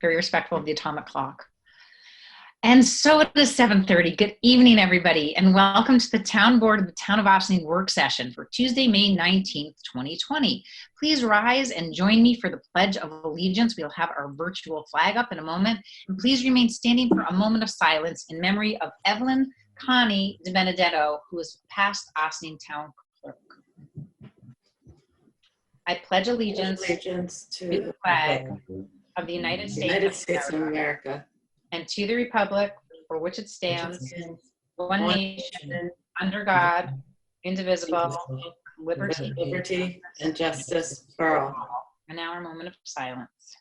very respectful of the atomic clock. And so it is 7:30. Good evening, everybody, and welcome to the Town Board of the Town of Ossining work session for Tuesday, May 19th, 2020. Please rise and join me for the Pledge of Allegiance. We'll have our virtual flag up in a moment. And please remain standing for a moment of silence in memory of Evelyn Connie DiBenedetto, who is past Ossining Town Clerk. I pledge allegiance to the flag of the United States of America and to the republic for which it stands, one nation, under God, indivisible, liberty and justice for all. And now our moment of silence.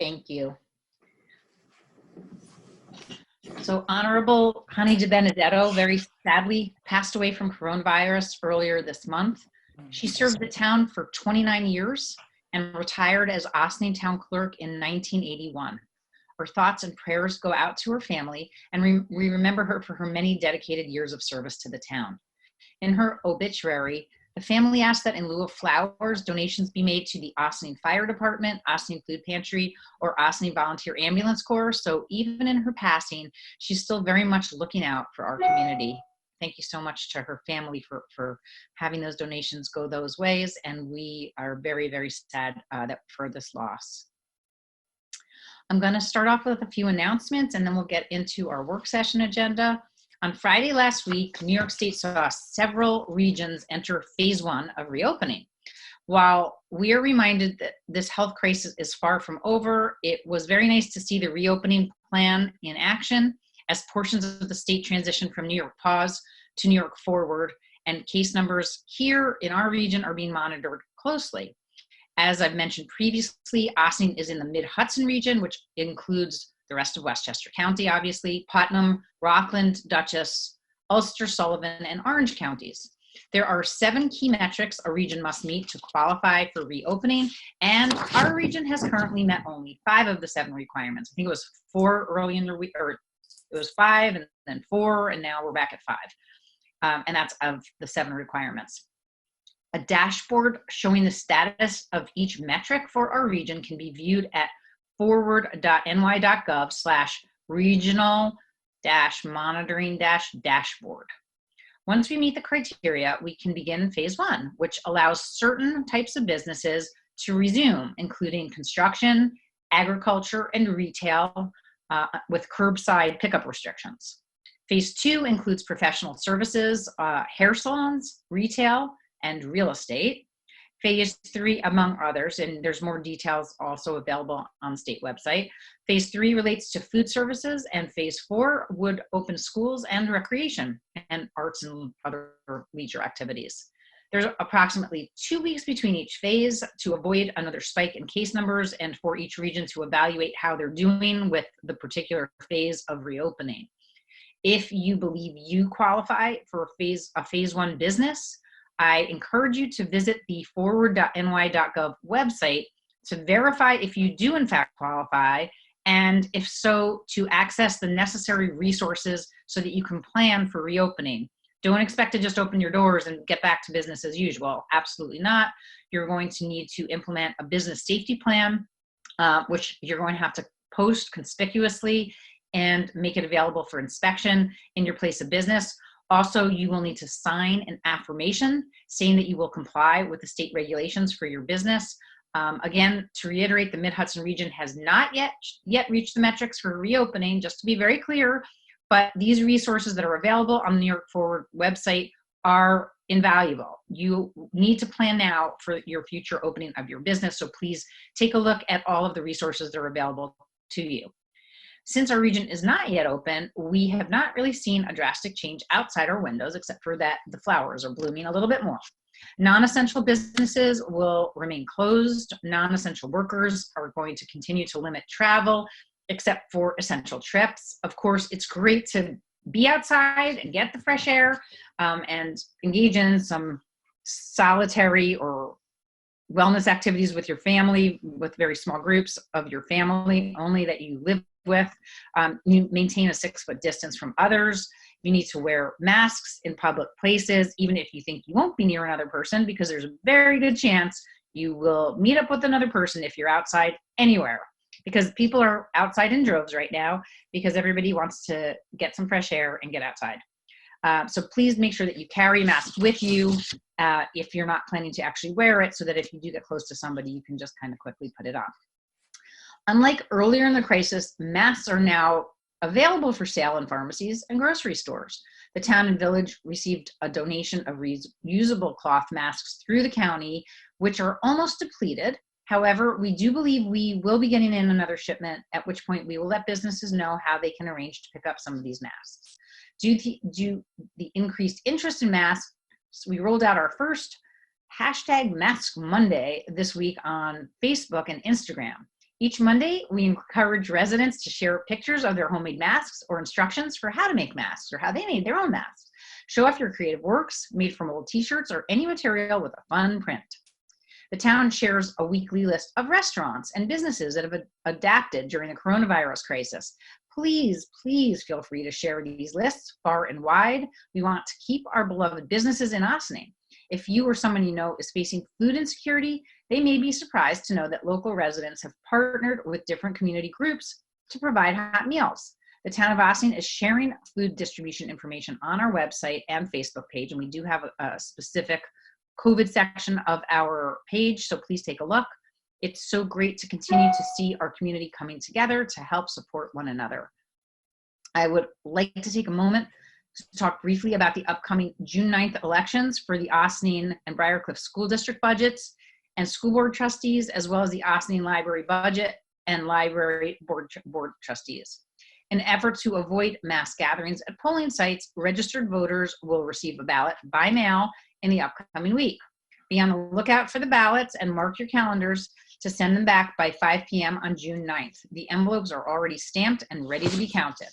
Thank you. So Honorable Connie DiBenedetto very sadly passed away from coronavirus earlier this month. She served the town for 29 years and retired as Ossining Town Clerk in 1981. Our thoughts and prayers go out to her family, and we remember her for her many dedicated years of service to the town. In her obituary, the family asked that in lieu of flowers, donations be made to the Ossining Fire Department, Ossining Food Pantry, or Ossining Volunteer Ambulance Corps. So even in her passing, she's still very much looking out for our community. Thank you so much to her family for having those donations go those ways. And we are very, very sad for this loss. I'm going to start off with a few announcements, and then we'll get into our work session agenda. On Friday last week, New York State saw several regions enter phase 1 of reopening. While we are reminded that this health crisis is far from over, it was very nice to see the reopening plan in action as portions of the state transition from New York pause to New York forward, and case numbers here in our region are being monitored closely. As I've mentioned previously, Ossining is in the Mid-Hudson region, which includes the rest of Westchester County, obviously, Putnam, Rockland, Dutchess, Ulster, Sullivan, and Orange counties. There are 7 key metrics a region must meet to qualify for reopening, and our region has currently met only 5 of the 7 requirements. I think it was 4 early in the week, or it was 5 and then 4, and now we're back at 5. And that's of the 7 requirements. A dashboard showing the status of each metric for our region can be viewed at forward.ny.gov/regional-monitoring-dashboard. Once we meet the criteria, we can begin phase 1, which allows certain types of businesses to resume, including construction, agriculture, and retail, with curbside pickup restrictions. Phase 2 includes professional services, hair salons, retail, and real estate. Phase 3, among others, and there's more details also available on the state website. Phase 3 relates to food services, and phase 4 would open schools and recreation and arts and other leisure activities. There's approximately 2 weeks between each phase to avoid another spike in case numbers and for each region to evaluate how they're doing with the particular phase of reopening. If you believe you qualify for a phase 1 business, I encourage you to visit the forward.ny.gov website to verify if you do in fact qualify, and if so, to access the necessary resources so that you can plan for reopening. Don't expect to just open your doors and get back to business as usual. Absolutely not. You're going to need to implement a business safety plan, which you're going to have to post conspicuously and make it available for inspection in your place of business. Also, you will need to sign an affirmation saying that you will comply with the state regulations for your business. Again, to reiterate, the Mid-Hudson region has not yet reached the metrics for reopening, just to be very clear, but these resources that are available on the New York Forward website are invaluable. You need to plan now for your future opening of your business, so please take a look at all of the resources that are available to you. Since our region is not yet open, we have not really seen a drastic change outside our windows, except for that the flowers are blooming a little bit more. Non-essential businesses will remain closed. Non-essential workers are going to continue to limit travel, except for essential trips. Of course, it's great to be outside and get the fresh air and engage in some solitary or wellness activities with your family, with very small groups of your family only that you live with. You maintain a 6-foot distance from others. You need to wear masks in public places, even if you think you won't be near another person, because there's a very good chance you will meet up with another person if you're outside anywhere, because people are outside in droves right now because everybody wants to get some fresh air and get outside. So please make sure that you carry a mask with you if you're not planning to actually wear it, so that if you do get close to somebody, you can just kind of quickly put it on. Unlike earlier in the crisis, masks are now available for sale in pharmacies and grocery stores. The town and village received a donation of reusable cloth masks through the county, which are almost depleted. However, we do believe we will be getting in another shipment, at which point we will let businesses know how they can arrange to pick up some of these masks. Due to the increased interest in masks, we rolled out our first hashtag Mask Monday this week on Facebook and Instagram. Each Monday, we encourage residents to share pictures of their homemade masks or instructions for how to make masks or how they made their own masks. Show off your creative works made from old t-shirts or any material with a fun print. The town shares a weekly list of restaurants and businesses that have adapted during the coronavirus crisis. Please, please feel free to share these lists far and wide. We want to keep our beloved businesses in Ossining. If you or someone you know is facing food insecurity, they may be surprised to know that local residents have partnered with different community groups to provide hot meals. The town of Ossining is sharing food distribution information on our website and Facebook page, and we do have a specific COVID section of our page, so please take a look. It's so great to continue to see our community coming together to help support one another. I would like to take a moment to talk briefly about the upcoming June 9th elections for the Ossining and Briarcliff School District budgets and school board trustees, as well as the Ossining Library budget and library board trustees. In an effort to avoid mass gatherings at polling sites, registered voters will receive a ballot by mail in the upcoming week. Be on the lookout for the ballots and mark your calendars to send them back by 5 p.m. on June 9th. The envelopes are already stamped and ready to be counted.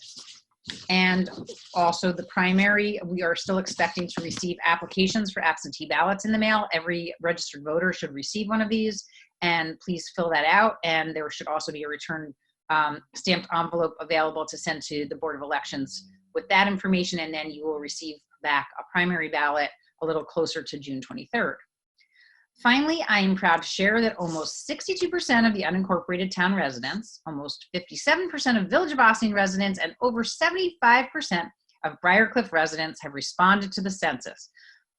And also the primary, we are still expecting to receive applications for absentee ballots in the mail. Every registered voter should receive one of these, and please fill that out. And there should also be a return stamped envelope available to send to the Board of Elections with that information, and then you will receive back a primary ballot a little closer to June 23rd. Finally, I am proud to share that almost 62% of the unincorporated town residents, almost 57% of Village of Ossining residents, and over 75% of Briarcliff residents have responded to the census.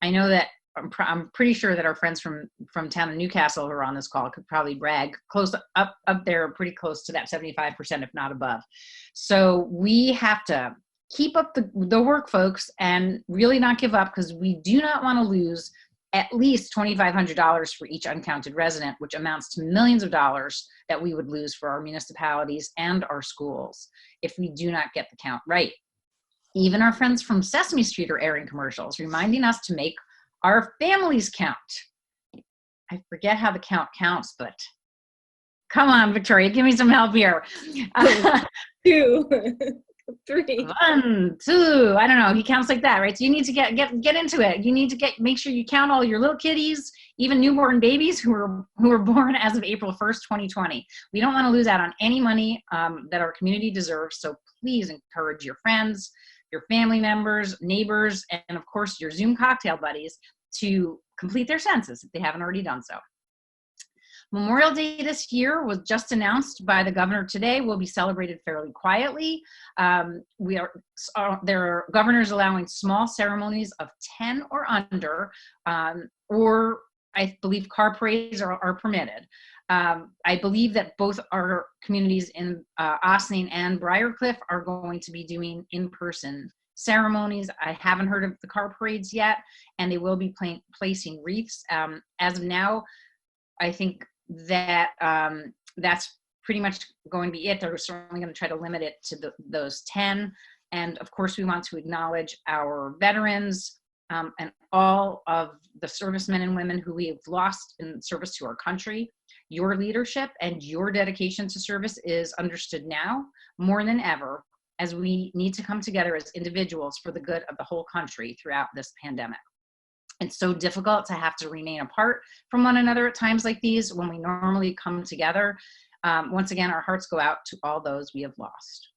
I know that I'm pretty sure that our friends from town of Newcastle who are on this call could probably brag close up there, pretty close to that 75%, if not above. So we have to keep up the work, folks, and really not give up, because we do not want to lose at least $2,500 for each uncounted resident, which amounts to millions of dollars that we would lose for our municipalities and our schools if we do not get the count right. Even our friends from Sesame Street are airing commercials reminding us to make our families count. I forget how the count counts, but come on, Victoria, give me some help here. 2, 3. 1, 2. I don't know. He counts like that, right? So you need to get into it. You need to make sure you count all your little kitties, even newborn babies who were born as of April 1st, 2020. We don't want to lose out on any money that our community deserves. So please encourage your friends, your family members, neighbors, and of course your Zoom cocktail buddies to complete their census if they haven't already done so. Memorial Day this year was just announced by the governor today, will be celebrated fairly quietly. There are governors allowing small ceremonies of 10 or under, or I believe car parades are permitted. I believe that both our communities in Ossining and Briarcliff are going to be doing in-person ceremonies. I haven't heard of the car parades yet, and they will be placing wreaths. As of now, I think that that's pretty much going to be it. They're certainly going to try to limit it to those 10. And of course, we want to acknowledge our veterans and all of the servicemen and women who we have lost in service to our country. Your leadership and your dedication to service is understood now more than ever, as we need to come together as individuals for the good of the whole country throughout this pandemic. It's so difficult to have to remain apart from one another at times like these when we normally come together. Once again, our hearts go out to all those we have lost.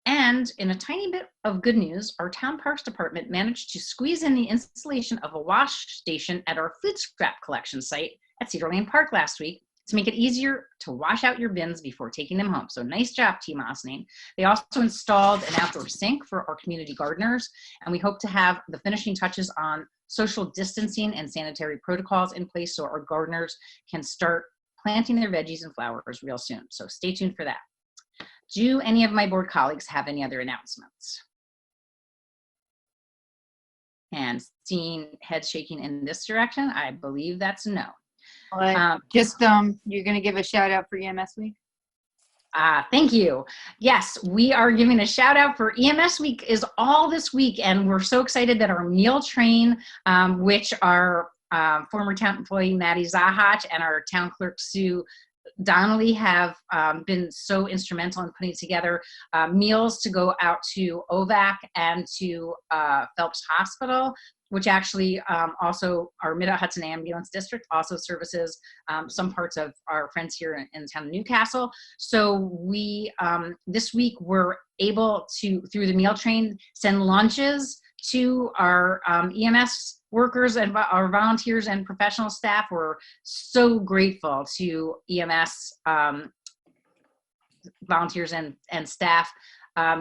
And in a tiny bit of good news, our town parks department managed to squeeze in the installation of a wash station at our food scrap collection site at Cedar Lane Park last week to make it easier to wash out your bins before taking them home. So nice job, Team Ossining. They also installed an outdoor sink for our community gardeners, and we hope to have the finishing touches on social distancing and sanitary protocols in place so our gardeners can start planting their veggies and flowers real soon. So stay tuned for that. Do any of my board colleagues have any other announcements? And seeing heads shaking in this direction, I believe that's a no. You're going to give a shout out for EMS Week? Thank you. Yes, we are giving a shout out for EMS Week is all this week, and we're so excited that our meal train, which our former town employee Maddie Zahach and our town clerk Sue Donnelly have been so instrumental in putting together meals to go out to OVAC and to Phelps Hospital, which actually also our Mid-Hudson Ambulance District also services some parts of our friends here in the town of Newcastle. So we, this week, we're able to, through the meal train, send lunches to our EMS workers and our volunteers and professional staff. We're so grateful to EMS volunteers and staff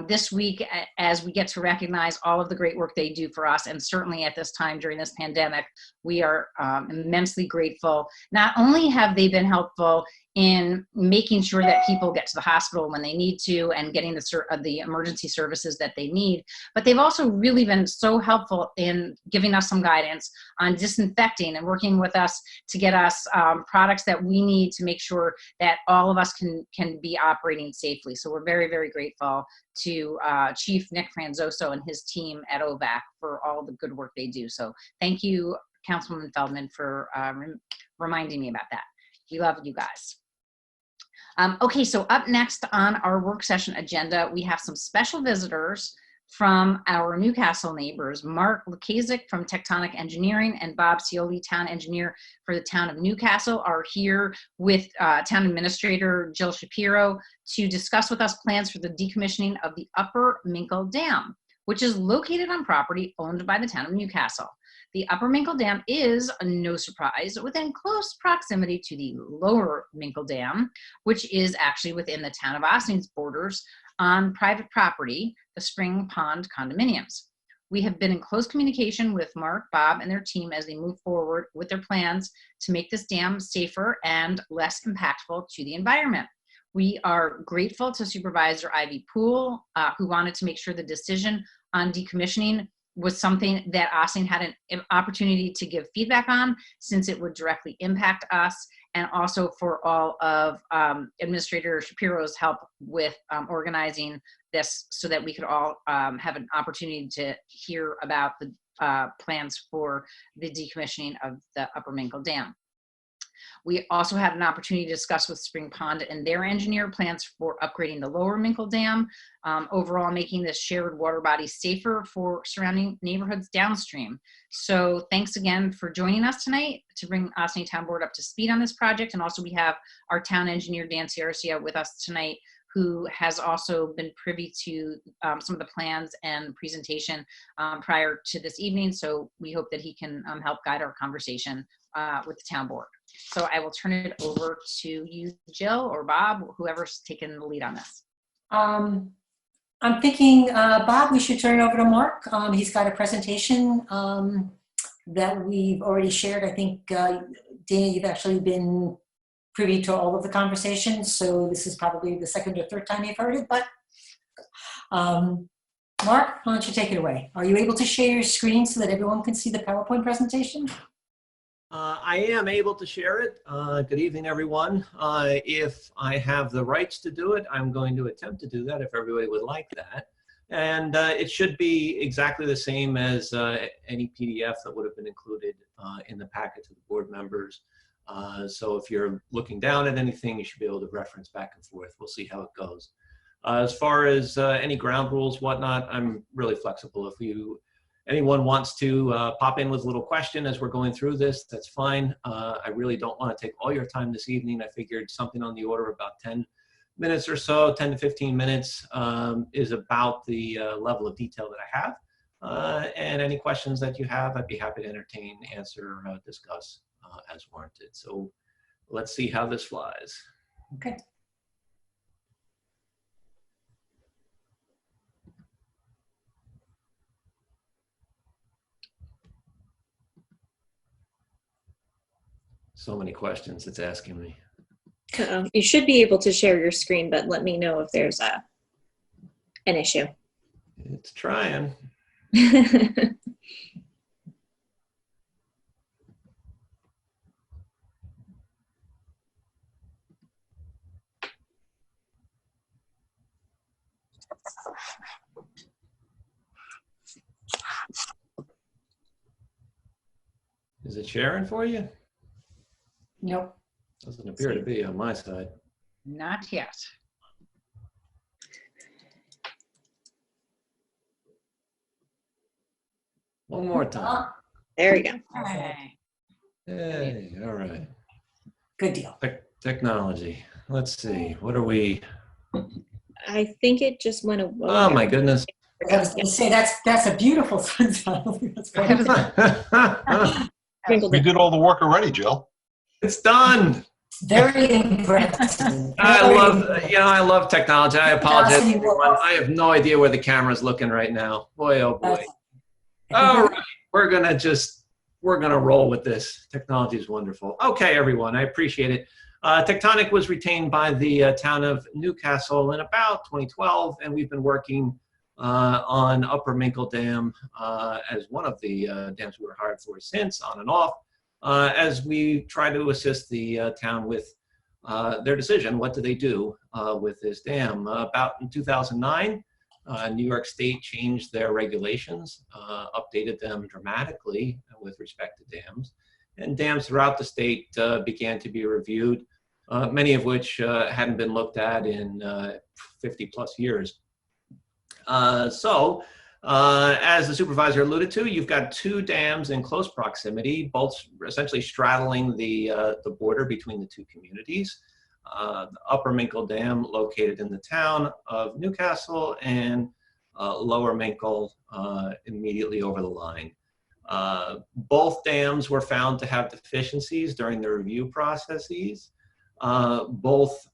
this week as we get to recognize all of the great work they do for us. And certainly at this time during this pandemic, we are immensely grateful. Not only have they been helpful in making sure that people get to the hospital when they need to and getting the emergency services that they need, but they've also really been so helpful in giving us some guidance on disinfecting and working with us to get us products that we need to make sure that all of us can be operating safely. So we're very, very grateful to Chief Nick Franzoso and his team at OVAC for all the good work they do. So thank you, Councilwoman Feldman, for reminding me about that. We love you guys. Okay, so up next on our work session agenda, we have some special visitors from our Newcastle neighbors. Mark Lukasik from Tectonic Engineering and Bob Cioli, town engineer for the town of Newcastle, are here with town administrator Jill Shapiro to discuss with us plans for the decommissioning of the Upper Minkle Dam, which is located on property owned by the town of Newcastle. The Upper Minkle Dam is, no surprise, within close proximity to the Lower Minkle Dam, which is actually within the town of Ossening's borders on private property, the Spring Pond condominiums. We have been in close communication with Mark, Bob, and their team as they move forward with their plans to make this dam safer and less impactful to the environment. We are grateful to Supervisor Ivy Poole, who wanted to make sure the decision on decommissioning was something that Ossining had an opportunity to give feedback on, since it would directly impact us, and also for all of Administrator Shapiro's help with organizing this so that we could all have an opportunity to hear about the plans for the decommissioning of the Upper Minkle Dam. We also had an opportunity to discuss with Spring Pond and their engineer plans for upgrading the Lower Minkle Dam, overall making this shared water body safer for surrounding neighborhoods downstream. So thanks again for joining us tonight to bring Ossining Town Board up to speed on this project. And also we have our town engineer, Dan Ciarcia, with us tonight, who has also been privy to some of the plans and presentation prior to this evening. So we hope that he can help guide our conversation with the town board. So I will turn it over to you, Jill, or Bob, whoever's taking the lead on this. I'm thinking, Bob, we should turn it over to Mark. He's got a presentation that we've already shared. I think, Dana, you've actually been privy to all of the conversations, so this is probably the second or third time you've heard it, but Mark, why don't you take it away? Are you able to share your screen so that everyone can see the PowerPoint presentation? I am able to share it. Good evening, everyone. If I have the rights to do it, I'm going to attempt to do that if everybody would like that. And it should be exactly the same as any PDF that would have been included in the packet to the board members. So if you're looking down at anything, you should be able to reference back and forth. We'll see how it goes. As far as any ground rules, whatnot, I'm really flexible. If anyone wants to pop in with a little question as we're going through this, that's fine. I really don't want to take all your time this evening. I figured something on the order of about 10 minutes or so, 10 to 15 minutes, is about the level of detail that I have. And any questions that you have, I'd be happy to entertain, answer, discuss as warranted. So let's see how this flies. Okay. So many questions it's asking me. You should be able to share your screen, but let me know if there's an issue. It's trying. Is it sharing for you? Nope. Doesn't appear to be on my side. Not yet. One more time. There we go. Okay. Hey, all right. Good deal. Technology. Let's see. What are we? I think it just went away. Oh my goodness. I was going to say that's a beautiful sunshine. That's great. Sprinkled We it. did all the work already, Jill. It's done. Very impressive. I love technology. I apologize, Jocelyn, everyone. I have no idea where the camera's looking right now. Boy, oh boy. All right, we're gonna roll with this. Technology is wonderful. Okay, everyone, I appreciate it. Tectonic was retained by the town of Newcastle in about 2012, and we've been working on Upper Minkle Dam as one of the dams we were hired for since, on and off, as we try to assist the town with their decision. What do they do with this dam? About in 2009, New York State changed their regulations, updated them dramatically with respect to dams, and dams throughout the state began to be reviewed, many of which hadn't been looked at in 50 plus years. As the supervisor alluded to, you've got two dams in close proximity, both essentially straddling the border between the two communities. The Upper Minkle Dam, located in the town of Newcastle, and Lower Minkle, immediately over the line. Both dams were found to have deficiencies during the review processes. Both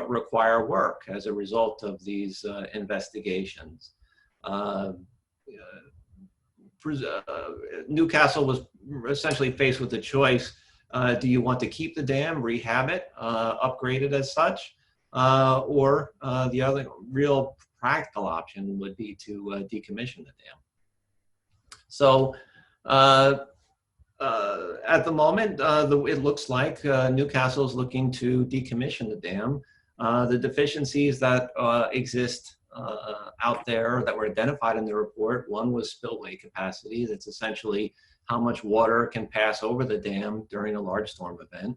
require work as a result of these investigations. Newcastle was essentially faced with the choice: do you want to keep the dam, rehab it, upgrade it as such, or the other real practical option would be to decommission the dam. So at the moment, it looks like Newcastle is looking to decommission the dam. The deficiencies that exist out there that were identified in the report, one was spillway capacity. That's essentially how much water can pass over the dam during a large storm event.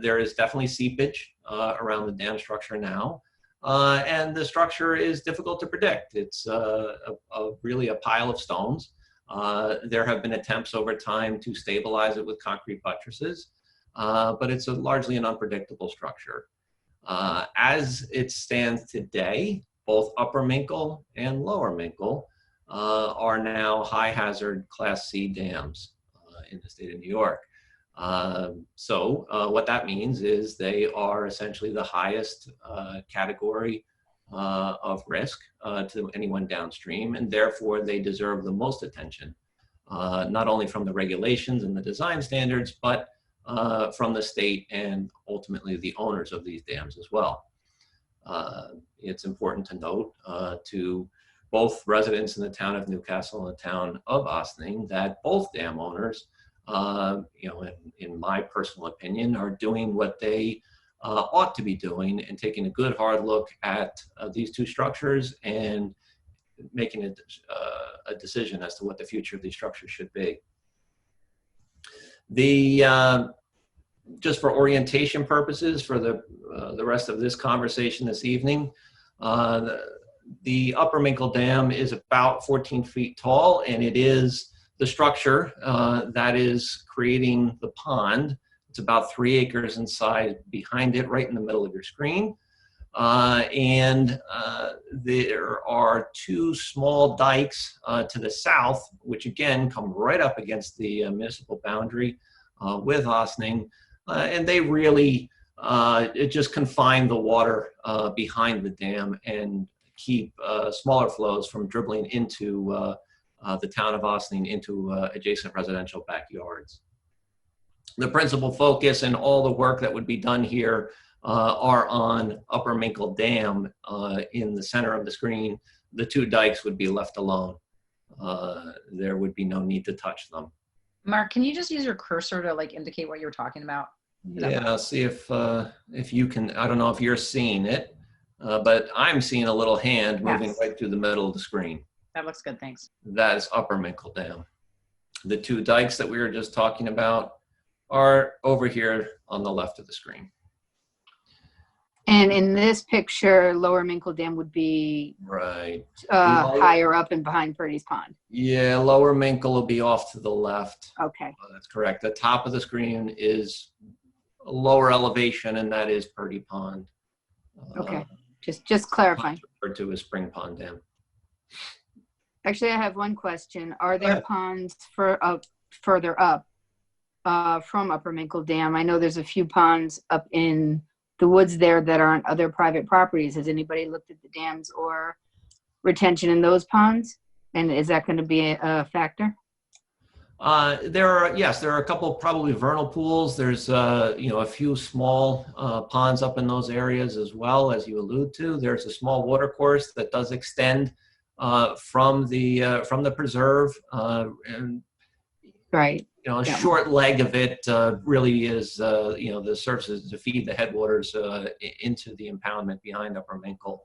There is definitely seepage around the dam structure now. And the structure is difficult to predict. It's really a pile of stones. There have been attempts over time to stabilize it with concrete buttresses, but it's largely an unpredictable structure. As it stands today, both Upper Minkle and Lower Minkle are now high hazard Class C dams in the state of New York. So what that means is they are essentially the highest category of risk to anyone downstream, and therefore they deserve the most attention, not only from the regulations and the design standards, but from the state and ultimately the owners of these dams as well. It's important to note to both residents in the town of Newcastle and the town of Ossining that both dam owners, in my personal opinion, are doing what they ought to be doing and taking a good hard look at these two structures and making a decision as to what the future of these structures should be. Just for orientation purposes, for the rest of this conversation this evening, the Upper Minkle Dam is about 14 feet tall, and it is the structure that is creating the pond. It's about 3 acres inside behind it, right in the middle of your screen. There are two small dikes to the south, which again come right up against the municipal boundary with Ossining, and they really it just confine the water behind the dam and keep smaller flows from dribbling into the town of Ossining into adjacent residential backyards. The principal focus and all the work that would be done here are on Upper Minkle Dam in the center of the screen. The two dikes would be left alone. There would be no need to touch them. Mark, can you just use your cursor to like indicate what you're talking about? Yeah, see if you can, I don't know if you're seeing it, but I'm seeing a little hand moving Yes. right through the middle of the screen. That looks good, thanks. That is Upper Minkle Dam. The two dikes that we were just talking about are over here on the left of the screen. And in this picture, Lower Minkle Dam would be Right. higher up and behind Purdy's Pond. Yeah, Lower Minkle will be off to the left. Okay. That's correct. The top of the screen is a lower elevation, and that is Purdy Pond. Okay. Just clarifying. Referred to as Spring Pond Dam. Actually, I have one question. Are Go there ahead. ponds further up from Upper Minkle Dam? I know there's a few ponds up in the woods there that are on other private properties. Has anybody looked at the dams or retention in those ponds? And is that going to be a factor? There are a couple probably vernal pools. There's a few small ponds up in those areas as well, as you allude to. There's a small water course that does extend from the preserve, and Right. a Yeah. short leg of it really is the surface to feed the headwaters into the impoundment behind Upper Minkle.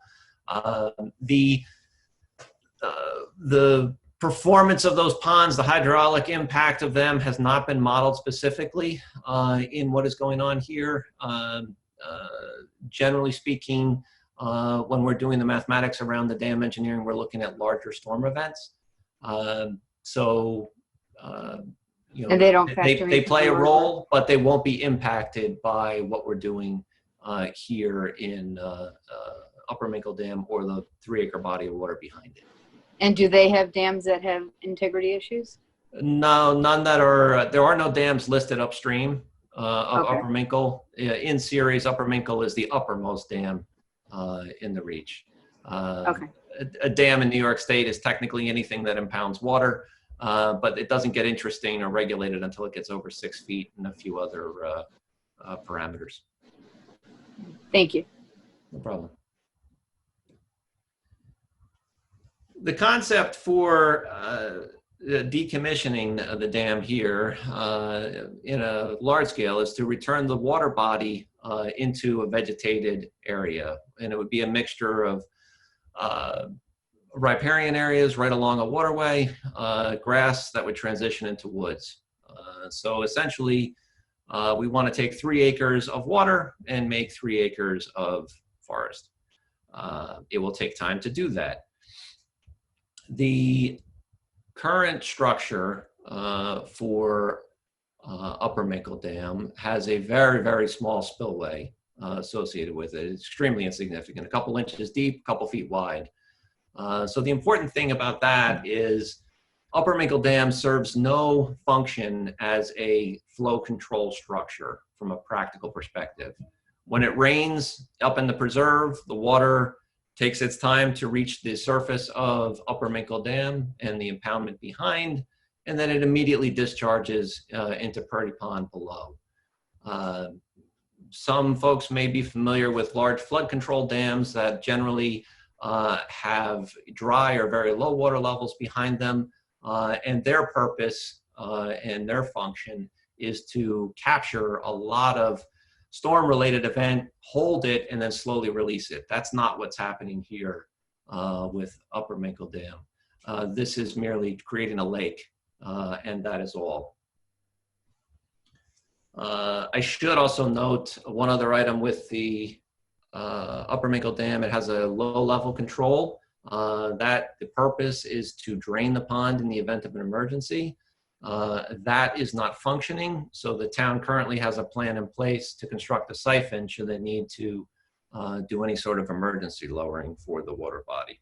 The performance of those ponds, the hydraulic impact of them has not been modeled specifically in what is going on here. Generally speaking, when we're doing the mathematics around the dam engineering, we're looking at larger storm events. And they don't factor they into play a the role, but they won't be impacted by what we're doing here in Upper Minkle Dam or the 3-acre body of water behind it. And do they have dams that have integrity issues? No, none that are, there are no dams listed upstream of Okay. Upper Minkle. In series, Upper Minkle is the uppermost dam in the reach. Okay. A dam in New York State is technically anything that impounds water, but it doesn't get interesting or regulated until it gets over 6 feet and a few other parameters. Thank you. No problem. The concept for decommissioning the dam here in a large scale is to return the water body into a vegetated area. And it would be a mixture of riparian areas right along a waterway, grass that would transition into woods. So essentially, we want to take 3 acres of water and make 3 acres of forest. It will take time to do that. The current structure for Upper Minkle Dam has a very, very small spillway associated with it. It's extremely insignificant, a couple inches deep, a couple feet wide. So the important thing about that is Upper Minkle Dam serves no function as a flow control structure from a practical perspective. When it rains up in the preserve, the water takes its time to reach the surface of Upper Minkle Dam and the impoundment behind, and then it immediately discharges into Purdy Pond below. Some folks may be familiar with large flood control dams that generally have dry or very low water levels behind them, and their purpose and their function is to capture a lot of storm-related event, hold it, and then slowly release it. That's not what's happening here with Upper Minkle Dam. This is merely creating a lake, and that is all. I should also note one other item with the Upper Minkle Dam. It has a low-level control. That the purpose is to drain the pond in the event of an emergency. That is not functioning, so the town currently has a plan in place to construct a siphon should they need to do any sort of emergency lowering for the water body.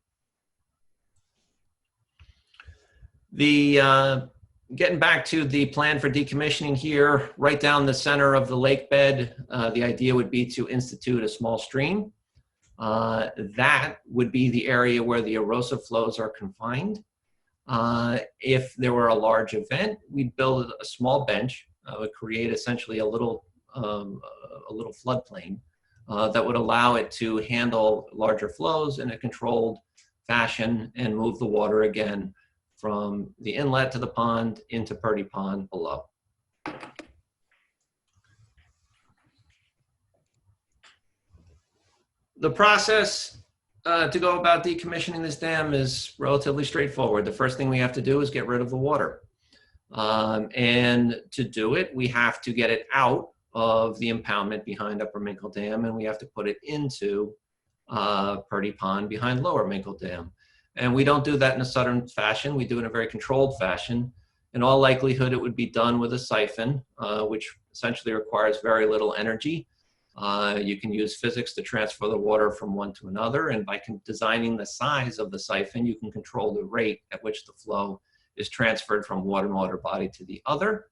Getting back to the plan for decommissioning here, right down the center of the lake bed, the idea would be to institute a small stream. That would be the area where the erosive flows are confined. If there were a large event, we'd build a small bench, would create essentially a little floodplain that would allow it to handle larger flows in a controlled fashion and move the water again from the inlet to the pond into Purdy Pond below. The process to go about decommissioning this dam is relatively straightforward. The first thing we have to do is get rid of the water. And to do it, we have to get it out of the impoundment behind Upper Minkle Dam, and we have to put it into Purdy Pond behind Lower Minkle Dam. And we don't do that in a southern fashion. We do it in a very controlled fashion. In all likelihood, it would be done with a siphon, which essentially requires very little energy. You can use physics to transfer the water from one to another, and by designing the size of the siphon, you can control the rate at which the flow is transferred from one water body to the other.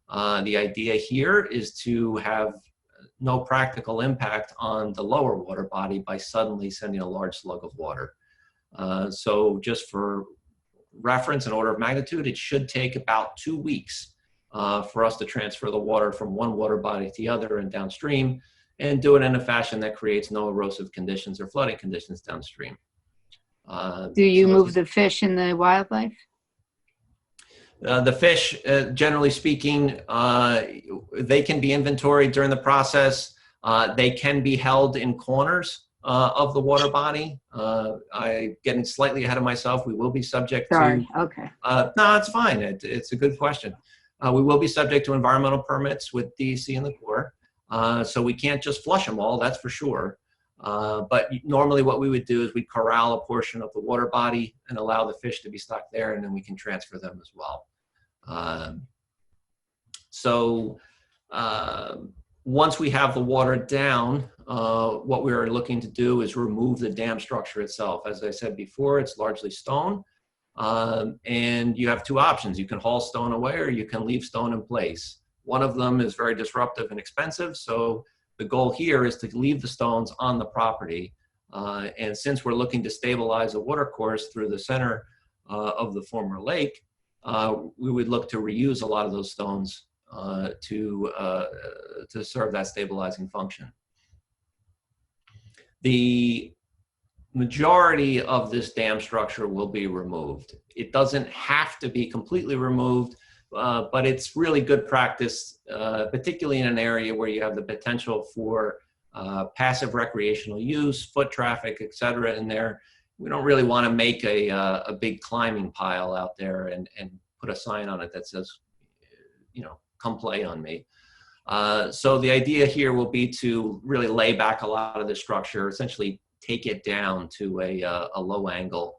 The idea here is to have no practical impact on the lower water body by suddenly sending a large slug of water. So just for reference and order of magnitude, it should take about 2 weeks for us to transfer the water from one water body to the other and downstream, and do it in a fashion that creates no erosive conditions or flooding conditions downstream. Do you move the fish and the wildlife? The fish, generally speaking, they can be inventoried during the process. They can be held in corners of the water body. I'm getting slightly ahead of myself. We will be subject Sorry. to... Okay. No, it's fine. It's a good question. We will be subject to environmental permits with DEC and the Corps. So we can't just flush them all, that's for sure. But normally what we would do is we'd corral a portion of the water body and allow the fish to be stuck there, and then we can transfer them as well. Once we have the water down, what we are looking to do is remove the dam structure itself. As I said before, it's largely stone. And you have two options. You can haul stone away or you can leave stone in place. One of them is very disruptive and expensive. So the goal here is to leave the stones on the property. And since we're looking to stabilize a water course through the center of the former lake, we would look to reuse a lot of those stones to serve that stabilizing function. The majority of this dam structure will be removed. It doesn't have to be completely removed, but it's really good practice, particularly in an area where you have the potential for passive recreational use, foot traffic, et cetera, in there. We don't really want to make a big climbing pile out there and put a sign on it that says, you know, come play on me. So the idea here will be to really lay back a lot of the structure, essentially take it down to a low angle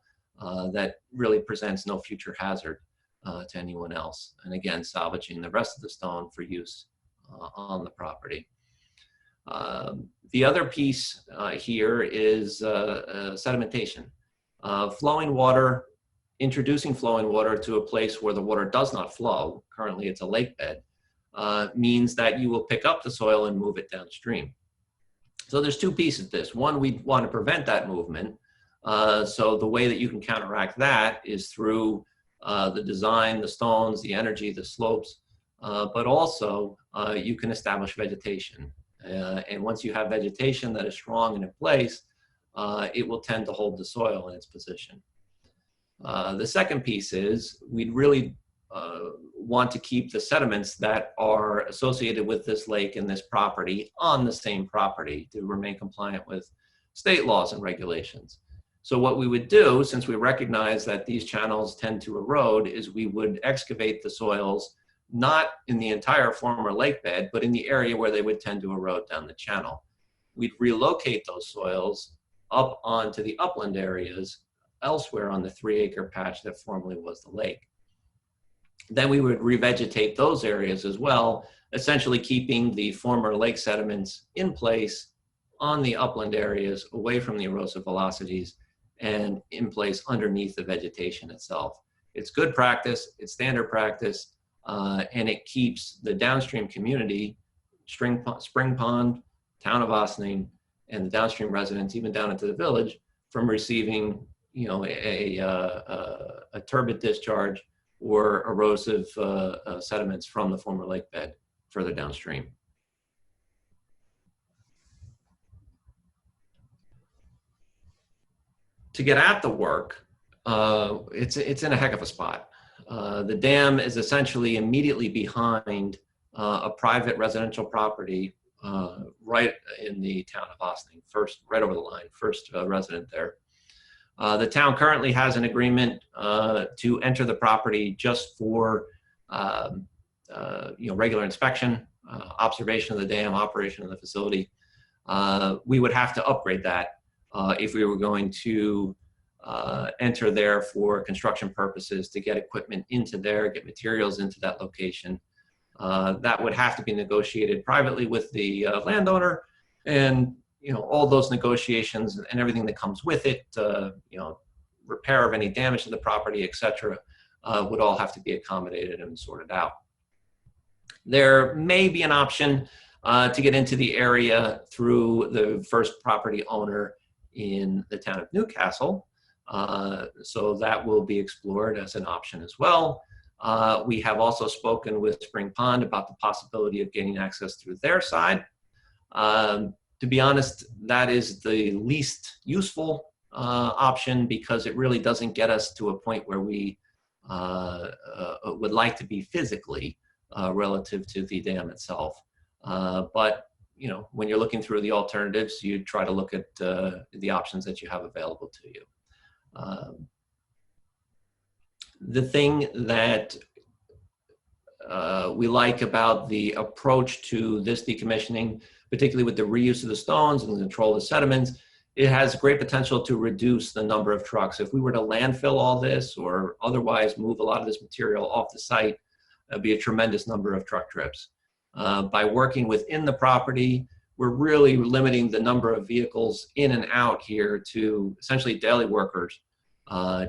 that really presents no future hazard to anyone else. And again, salvaging the rest of the stone for use on the property. The other piece here is sedimentation. Flowing water, introducing flowing water to a place where the water does not flow, currently it's a lake bed, means that you will pick up the soil and move it downstream. So there's two pieces to this. One, we want to prevent that movement. So the way that you can counteract that is through the design, the stones, the energy, the slopes, but also you can establish vegetation. And once you have vegetation that is strong and in place, it will tend to hold the soil in its position. The second piece is we'd really want to keep the sediments that are associated with this lake and this property on the same property to remain compliant with state laws and regulations. So what we would do, since we recognize that these channels tend to erode, is we would excavate the soils not in the entire former lake bed, but in the area where they would tend to erode down the channel. We'd relocate those soils up onto the upland areas elsewhere on the 3-acre patch that formerly was the lake. Then we would revegetate those areas as well, essentially keeping the former lake sediments in place on the upland areas away from the erosive velocities and in place underneath the vegetation itself. It's good practice, it's standard practice, and it keeps the downstream community, Spring Pond, town of Ossining, and the downstream residents, even down into the village, from receiving, you know, a turbid discharge or erosive sediments from the former lake bed further downstream. To get at the work, it's in a heck of a spot. The dam is essentially immediately behind a private residential property right in the town of Ossining, right over the line, first resident there. The town currently has an agreement to enter the property just for you know, regular inspection, observation of the dam, operation of the facility. We would have to upgrade that if we were going to enter there for construction purposes, to get equipment into there, get materials into that location. That would have to be negotiated privately with the landowner, and you know, all those negotiations and everything that comes with it, you know, repair of any damage to the property, etc., would all have to be accommodated and sorted out. There may be an option to get into the area through the first property owner in the town of Newcastle. So that will be explored as an option as well. We have also spoken with Spring Pond about the possibility of gaining access through their side. To be honest, that is the least useful option, because it really doesn't get us to a point where we would like to be physically relative to the dam itself. But you know, when you're looking through the alternatives, you try to look at the options that you have available to you. The thing that we like about the approach to this decommissioning, particularly with the reuse of the stones and the control of the sediments, it has great potential to reduce the number of trucks. If we were to landfill all this or otherwise move a lot of this material off the site, that'd be a tremendous number of truck trips. By working within the property, we're really limiting the number of vehicles in and out here to essentially daily workers,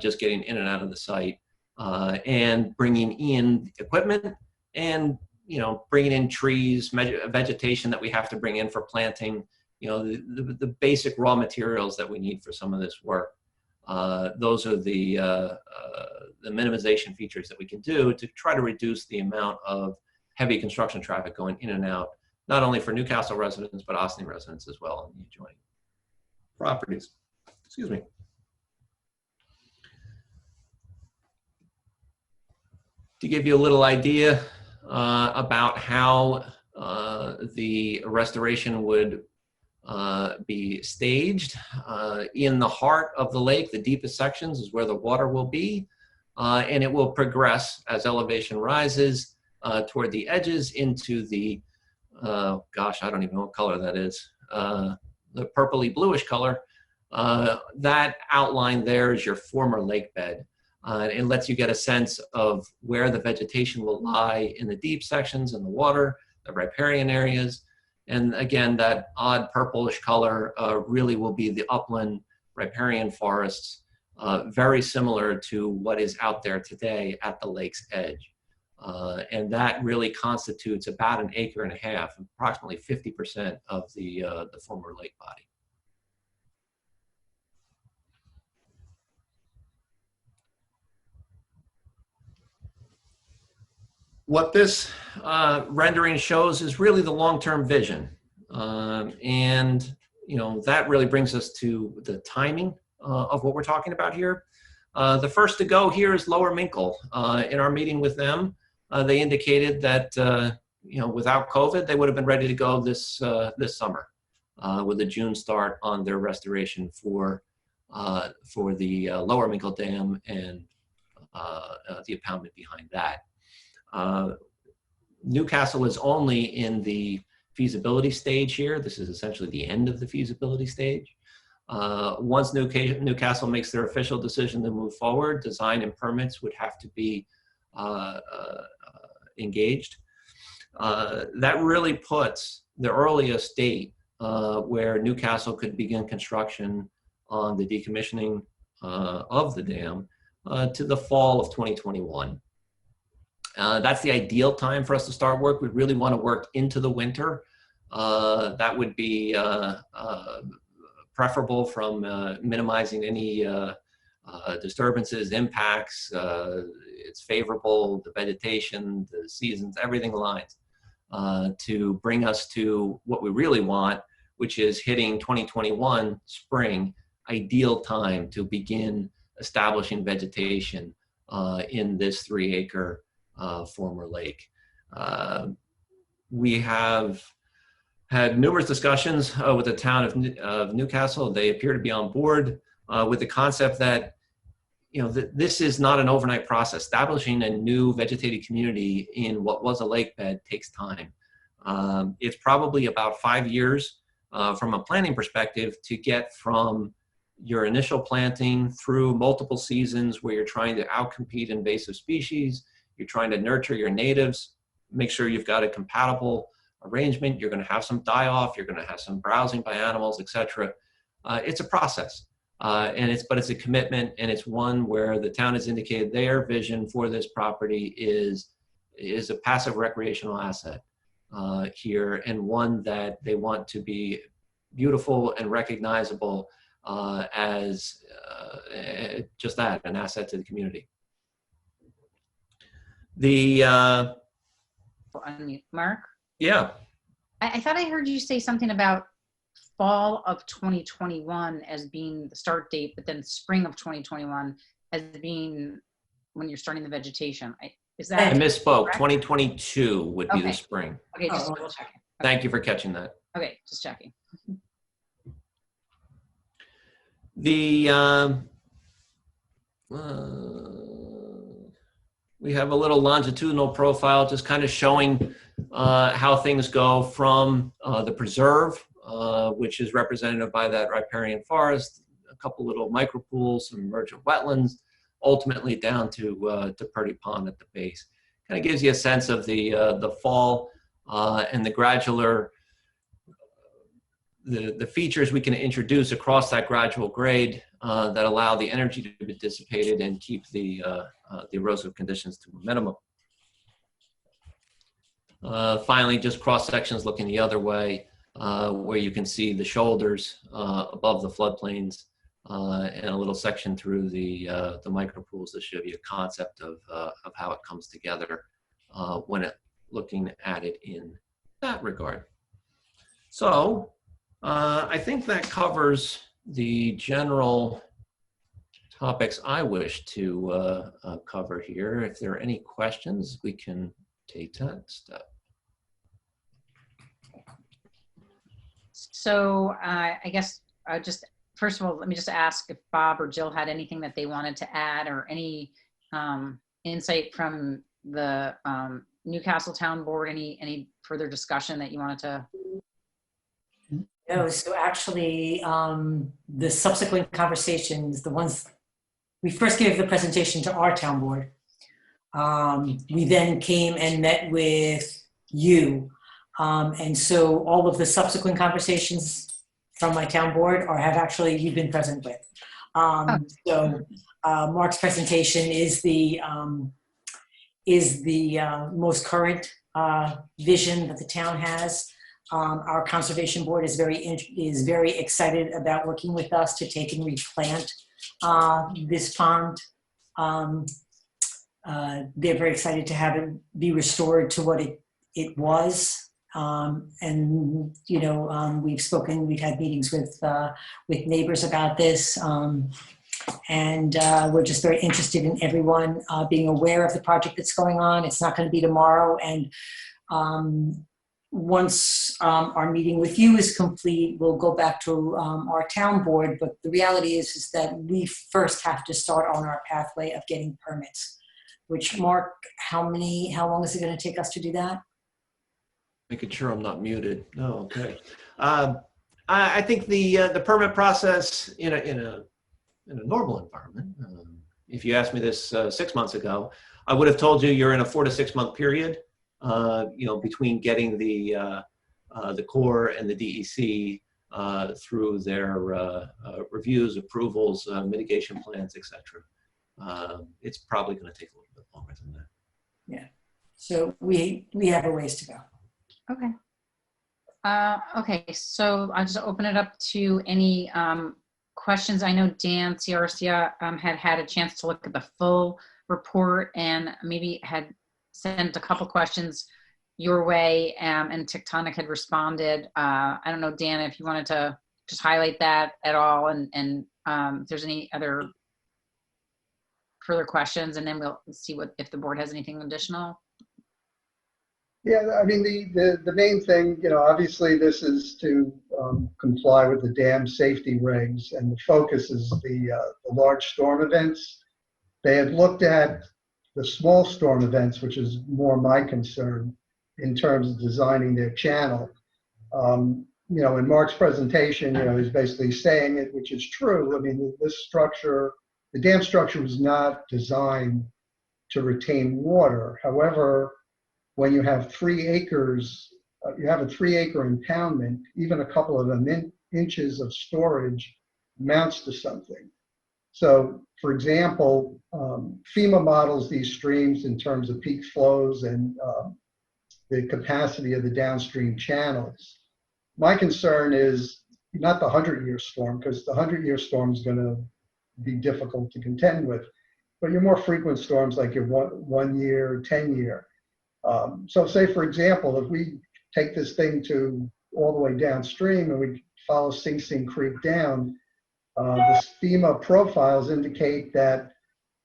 just getting in and out of the site, and bringing in equipment and, you know, bringing in trees, vegetation that we have to bring in for planting, you know, the basic raw materials that we need for some of this work. Those are the minimization features that we can do to try to reduce the amount of heavy construction traffic going in and out, not only for Newcastle residents, but Ossining residents as well in the adjoining properties. Excuse me. To give you a little idea about how the restoration would be staged, in the heart of the lake, the deepest sections is where the water will be, and it will progress as elevation rises toward the edges into the, gosh, I don't even know what color that is, the purpley bluish color. That outline there is your former lake bed. It lets you get a sense of where the vegetation will lie in the deep sections in the water, the riparian areas. And again, that odd purplish color really will be the upland riparian forests, very similar to what is out there today at the lake's edge. And that really constitutes about 1.5 acres, approximately 50% of the former lake body. What this rendering shows is really the long-term vision. And, you know, that really brings us to the timing of what we're talking about here. The first to go here is Lower Minkle. In our meeting with them, they indicated that, you know, without COVID, they would have been ready to go this summer with a June start on their restoration for the Lower Minkle Dam and the impoundment behind that. Newcastle is only in the feasibility stage here. This is essentially the end of the feasibility stage. Once Newcastle makes their official decision to move forward, design and permits would have to be engaged. That really puts the earliest date where Newcastle could begin construction on the decommissioning of the dam to the fall of 2021. That's the ideal time for us to start work. We really want to work into the winter. That would be preferable from minimizing any disturbances, impacts. It's favorable, the vegetation, the seasons, everything aligns to bring us to what we really want, which is hitting 2021 spring, ideal time to begin establishing vegetation in this 3-acre former lake. We have had numerous discussions with the town of Newcastle. They appear to be on board with the concept that, you know, this is not an overnight process. Establishing a new vegetated community in what was a lake bed takes time. It's probably about 5 years from a planning perspective to get from your initial planting through multiple seasons where you're trying to outcompete invasive species, you're trying to nurture your natives, make sure you've got a compatible arrangement, you're going to have some die-off, you're going to have some browsing by animals, etc. It's a process, but it's a commitment, and it's one where the town has indicated their vision for this property is a passive recreational asset here, and one that they want to be beautiful and recognizable as just that, an asset to the community. Mark? Yeah. I thought I heard you say something about fall of 2021 as being the start date, but then spring of 2021 as being when you're starting the vegetation. Is that? I misspoke. correct? 2022 would be Okay. the spring. Okay, just Oh. double checking. Thank you for catching that. Okay, just checking. We have a little longitudinal profile just kind of showing how things go from the preserve, which is represented by that riparian forest, a couple little micropools, some emergent wetlands, ultimately down to Purdy Pond at the base. Kind of gives you a sense of the fall and the gradual the features we can introduce across that gradual grade that allow the energy to be dissipated and keep the erosive conditions to a minimum. Finally, just cross sections looking the other way, where you can see the shoulders above the floodplains and a little section through the micropools that show you a concept of how it comes together when looking at it in that regard. So I think that covers the general topics I wish to cover here. If there are any questions, we can take that step. So I guess just first of all, let me just ask if Bob or Jill had anything that they wanted to add, or any insight from the Newcastle Town Board, any further discussion that you wanted to. No, so actually, the subsequent conversations, the ones we first gave the presentation to our town board, we then came and met with you. And so all of the subsequent conversations from my town board have actually you've been present with. So Mark's presentation is the most current vision that the town has. Our conservation board is very excited about working with us to take and replant this pond. They're very excited to have it be restored to what it was. And you know, we've had meetings with neighbors about this, and we're just very interested in everyone being aware of the project that's going on. It's not going to be tomorrow, and once our meeting with you is complete, we'll go back to our town board. But the reality is that we first have to start on our pathway of getting permits. Which, Mark, how long is it going to take us to do that? Making sure I'm not muted. No, okay. I think the permit process in a normal environment. If you asked me this 6 months ago, I would have told you you're in a 4 to 6 month period. You know, between getting the the Corps and the DEC through their reviews, approvals, mitigation plans, etc. It's probably going to take a little bit longer than that. Yeah. So we have a ways to go. Okay. Okay, so I'll just open it up to any questions. I know Dan Ciarcia had a chance to look at the full report and maybe had sent a couple questions your way, and Tectonic had responded. I don't know, Dan, if you wanted to just highlight that at all, and if there's any other further questions, and then we'll see if the board has anything additional. Yeah, I mean, the main thing, obviously this is to comply with the dam safety regs, and the focus is the large storm events. They had looked at the small storm events, which is more my concern in terms of designing their channel. In Mark's presentation, he's basically saying it, which is true. I mean, this structure, the dam structure was not designed to retain water. However, when you have 3 acres, you have a 3-acre impoundment, even a couple of inches of storage amounts to something. So, for example, FEMA models these streams in terms of peak flows and the capacity of the downstream channels. My concern is not the 100-year storm, because the 100-year storm is going to be difficult to contend with, but your more frequent storms like your 1 year, 10-year. So say, for example, if we take this thing to all the way downstream and we follow Sing Sing Creek down, the FEMA profiles indicate that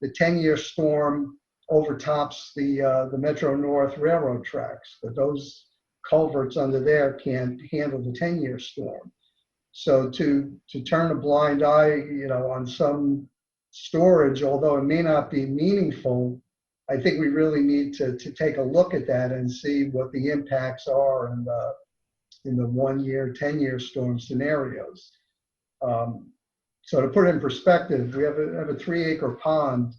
the 10-year storm overtops the Metro North railroad tracks, that those culverts under there can't handle the 10-year storm. So to turn a blind eye, on some storage, although it may not be meaningful, I think we really need to take a look at that and see what the impacts are in the 1 year, 10-year storm scenarios. So to put it in perspective, we have a 3-acre pond,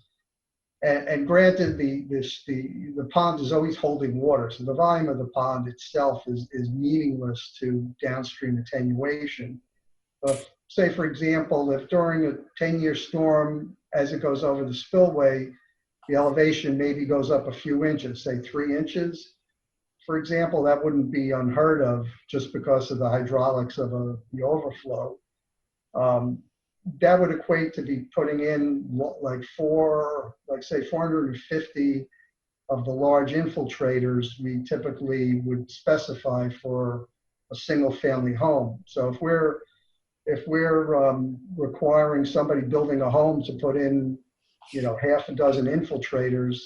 and granted, the pond is always holding water, so the volume of the pond itself is meaningless to downstream attenuation. But say, for example, if during a 10-year storm, as it goes over the spillway, the elevation maybe goes up a few inches, say 3 inches, for example, that wouldn't be unheard of just because of the hydraulics of the overflow. That would equate to be putting in say 450 of the large infiltrators we typically would specify for a single family home. So if we're requiring somebody building a home to put in half a dozen infiltrators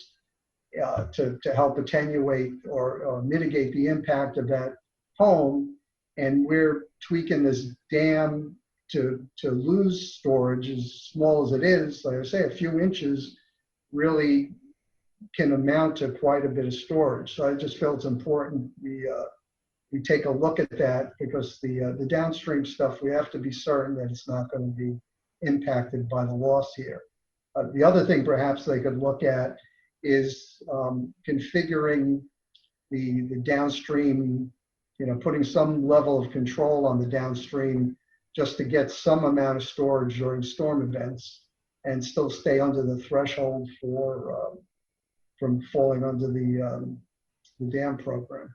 to help attenuate or mitigate the impact of that home, and we're tweaking this dam to lose storage as small as it is, like I say, a few inches really can amount to quite a bit of storage. So I just feel it's important we take a look at that, because the downstream stuff, we have to be certain that it's not going to be impacted by the loss here. The other thing perhaps they could look at is configuring the downstream, putting some level of control on the downstream just to get some amount of storage during storm events and still stay under the threshold from falling under the dam program.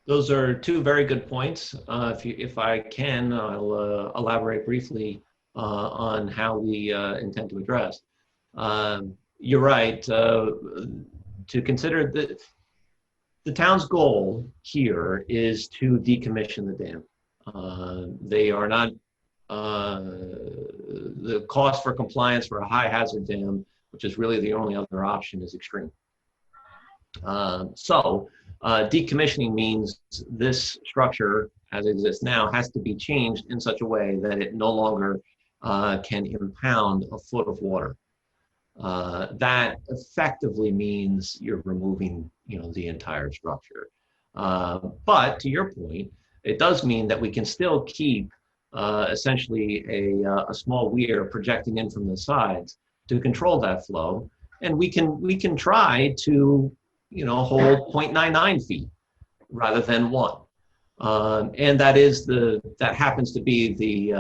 Those are 2 very good points. If I can, I'll elaborate briefly on how we intend to address. You're right. To consider the town's goal here is to decommission the dam. They are not, the cost for compliance for a high hazard dam, which is really the only other option, is extreme. Decommissioning means this structure, as it exists now, has to be changed in such a way that it no longer can impound a foot of water. That effectively means you're removing, the entire structure. But to your point, it does mean that we can still keep essentially a small weir projecting in from the sides to control that flow, and we can try to, hold 0.99 feet rather than 1. And that happens to be the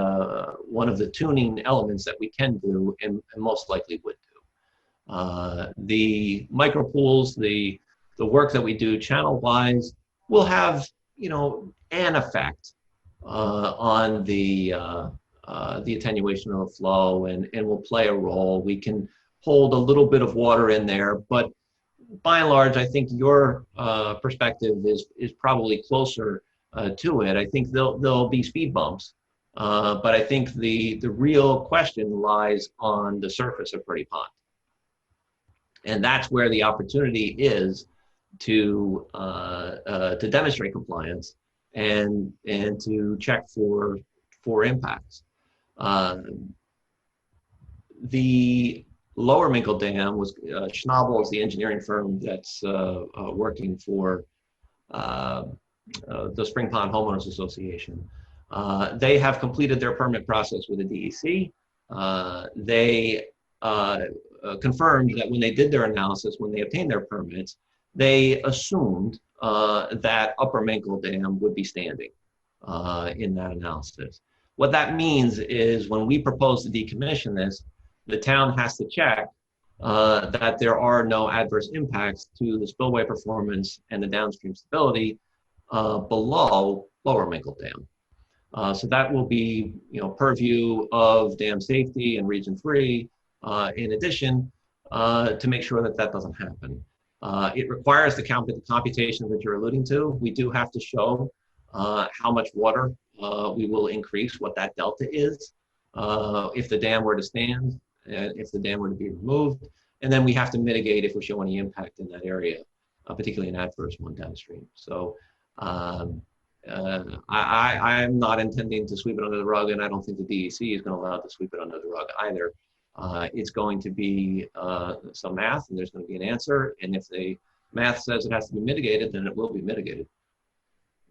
one of the tuning elements that we can do and most likely would do. The micro pools, the work that we do channel-wise will have, an effect on the attenuation of the flow and will play a role. We can hold a little bit of water in there, but by and large, I think your perspective is probably closer to it. I think there'll be speed bumps, but I think the real question lies on the surface of Purdy Pond, and that's where the opportunity is to demonstrate compliance and to check for impacts. The Lower Minkle Dam was Schnabel is the engineering firm that's working for the Spring Pond Homeowners Association. They have completed their permit process with the DEC. They confirmed that when they did their analysis, when they obtained their permits, they assumed that Upper Minkle Dam would be standing in that analysis. What that means is when we propose to decommission this, the town has to check that there are no adverse impacts to the spillway performance and the downstream stability below Lower Minkle Dam. So that will be, purview of dam safety and Region 3. In addition, to make sure that that doesn't happen. It requires the computation that you're alluding to. We do have to show how much water we will increase, what that delta is, if the dam were to stand, if the dam were to be removed, and then we have to mitigate if we show any impact in that area, particularly an adverse one downstream. So I'm not intending to sweep it under the rug, and I don't think the DEC is going to allow it to sweep it under the rug either. It's going to be some math, and there's going to be an answer. And if the math says it has to be mitigated, then it will be mitigated.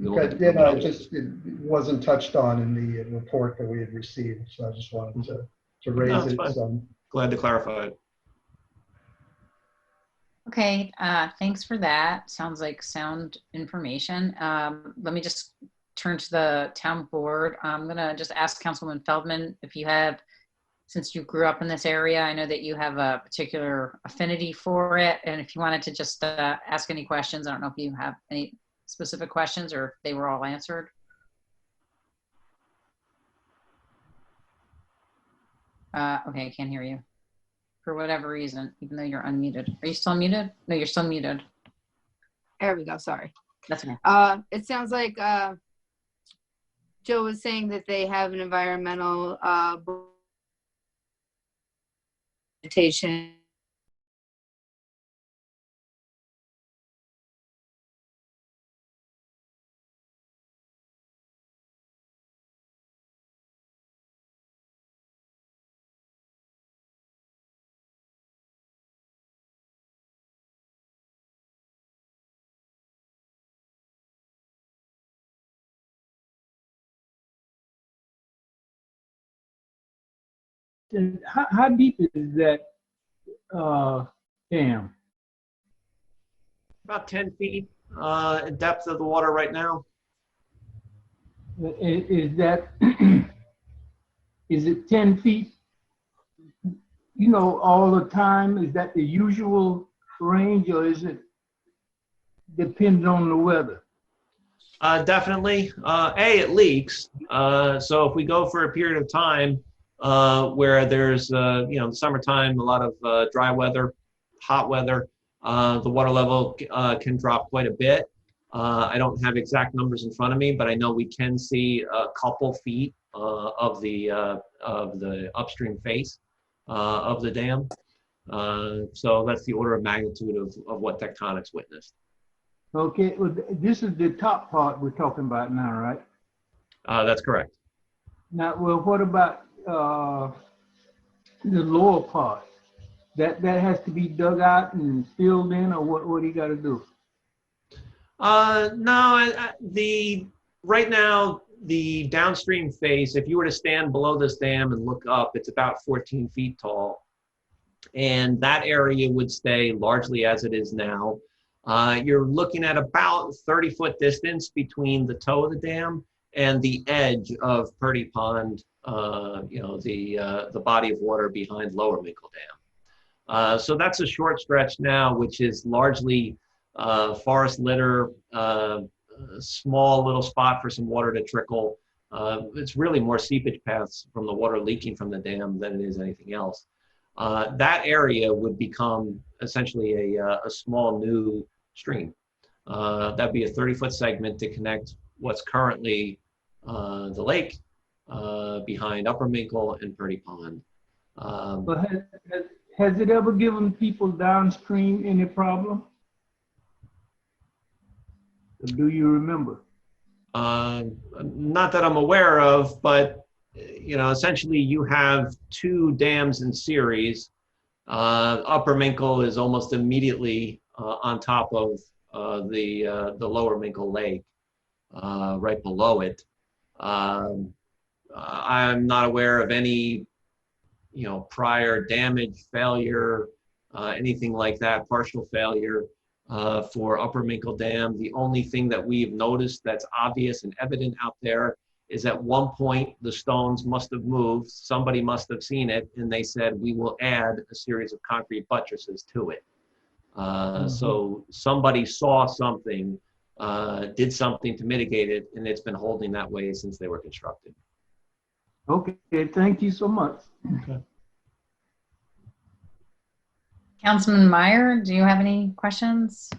Okay, it wasn't touched on in the report that we had received, so I just wanted to raise it. So. Glad to clarify it. Okay, thanks for that. Sounds like sound information. Let me just turn to the town board. I'm gonna just ask Councilwoman Feldman if you have, since you grew up in this area, I know that you have a particular affinity for it. And if you wanted to just ask any questions, I don't know if you have any specific questions or if they were all answered. Okay, I can't hear you for whatever reason, even though you're unmuted. Are you still muted? No, you're still muted. There we go. Sorry. That's okay. It sounds like Joe was saying that they have an environmental vegetation. And how deep is that dam? About 10 feet depth of the water right now. Is that, is it 10 feet, all the time? Is that the usual range, or is it dependent on the weather? Definitely. It leaks. So if we go for a period of time where there's, the summertime, a lot of dry weather, hot weather, the water level can drop quite a bit. I don't have exact numbers in front of me, but I know we can see a couple feet of the upstream face of the dam. So that's the order of magnitude of what tectonics witnessed. Okay, well, this is the top part we're talking about now, right? That's correct. Now, well, what about the lower part? That has to be dug out and filled in, or what do you got to do? No, right now the downstream face, if you were to stand below this dam and look up, it's about 14 feet tall. And that area would stay largely as it is now. You're looking at about 30-foot distance between the toe of the dam and the edge of Purdy Pond, the body of water behind Lower Minkle Dam. So that's a short stretch now, which is largely forest litter, a small little spot for some water to trickle. It's really more seepage paths from the water leaking from the dam than it is anything else. That area would become essentially a small new stream. That'd be a 30-foot segment to connect what's currently the lake behind Upper Minkle and Purdy Pond. But has it ever given people downstream any problem? Do you remember? Not that I'm aware of, but essentially you have two dams in series. Upper Minkle is almost immediately on top of the Lower Minkle Lake, right below it. I'm not aware of any, prior damage, failure, anything like that, partial failure for Upper Minkle Dam. The only thing that we've noticed that's obvious and evident out there is at one point the stones must have moved, somebody must have seen it, and they said, we will add a series of concrete buttresses to it. So somebody saw something, did something to mitigate it, and it's been holding that way since they were constructed. Okay, thank you so much. Okay. Councilman Meyer, do you have any questions?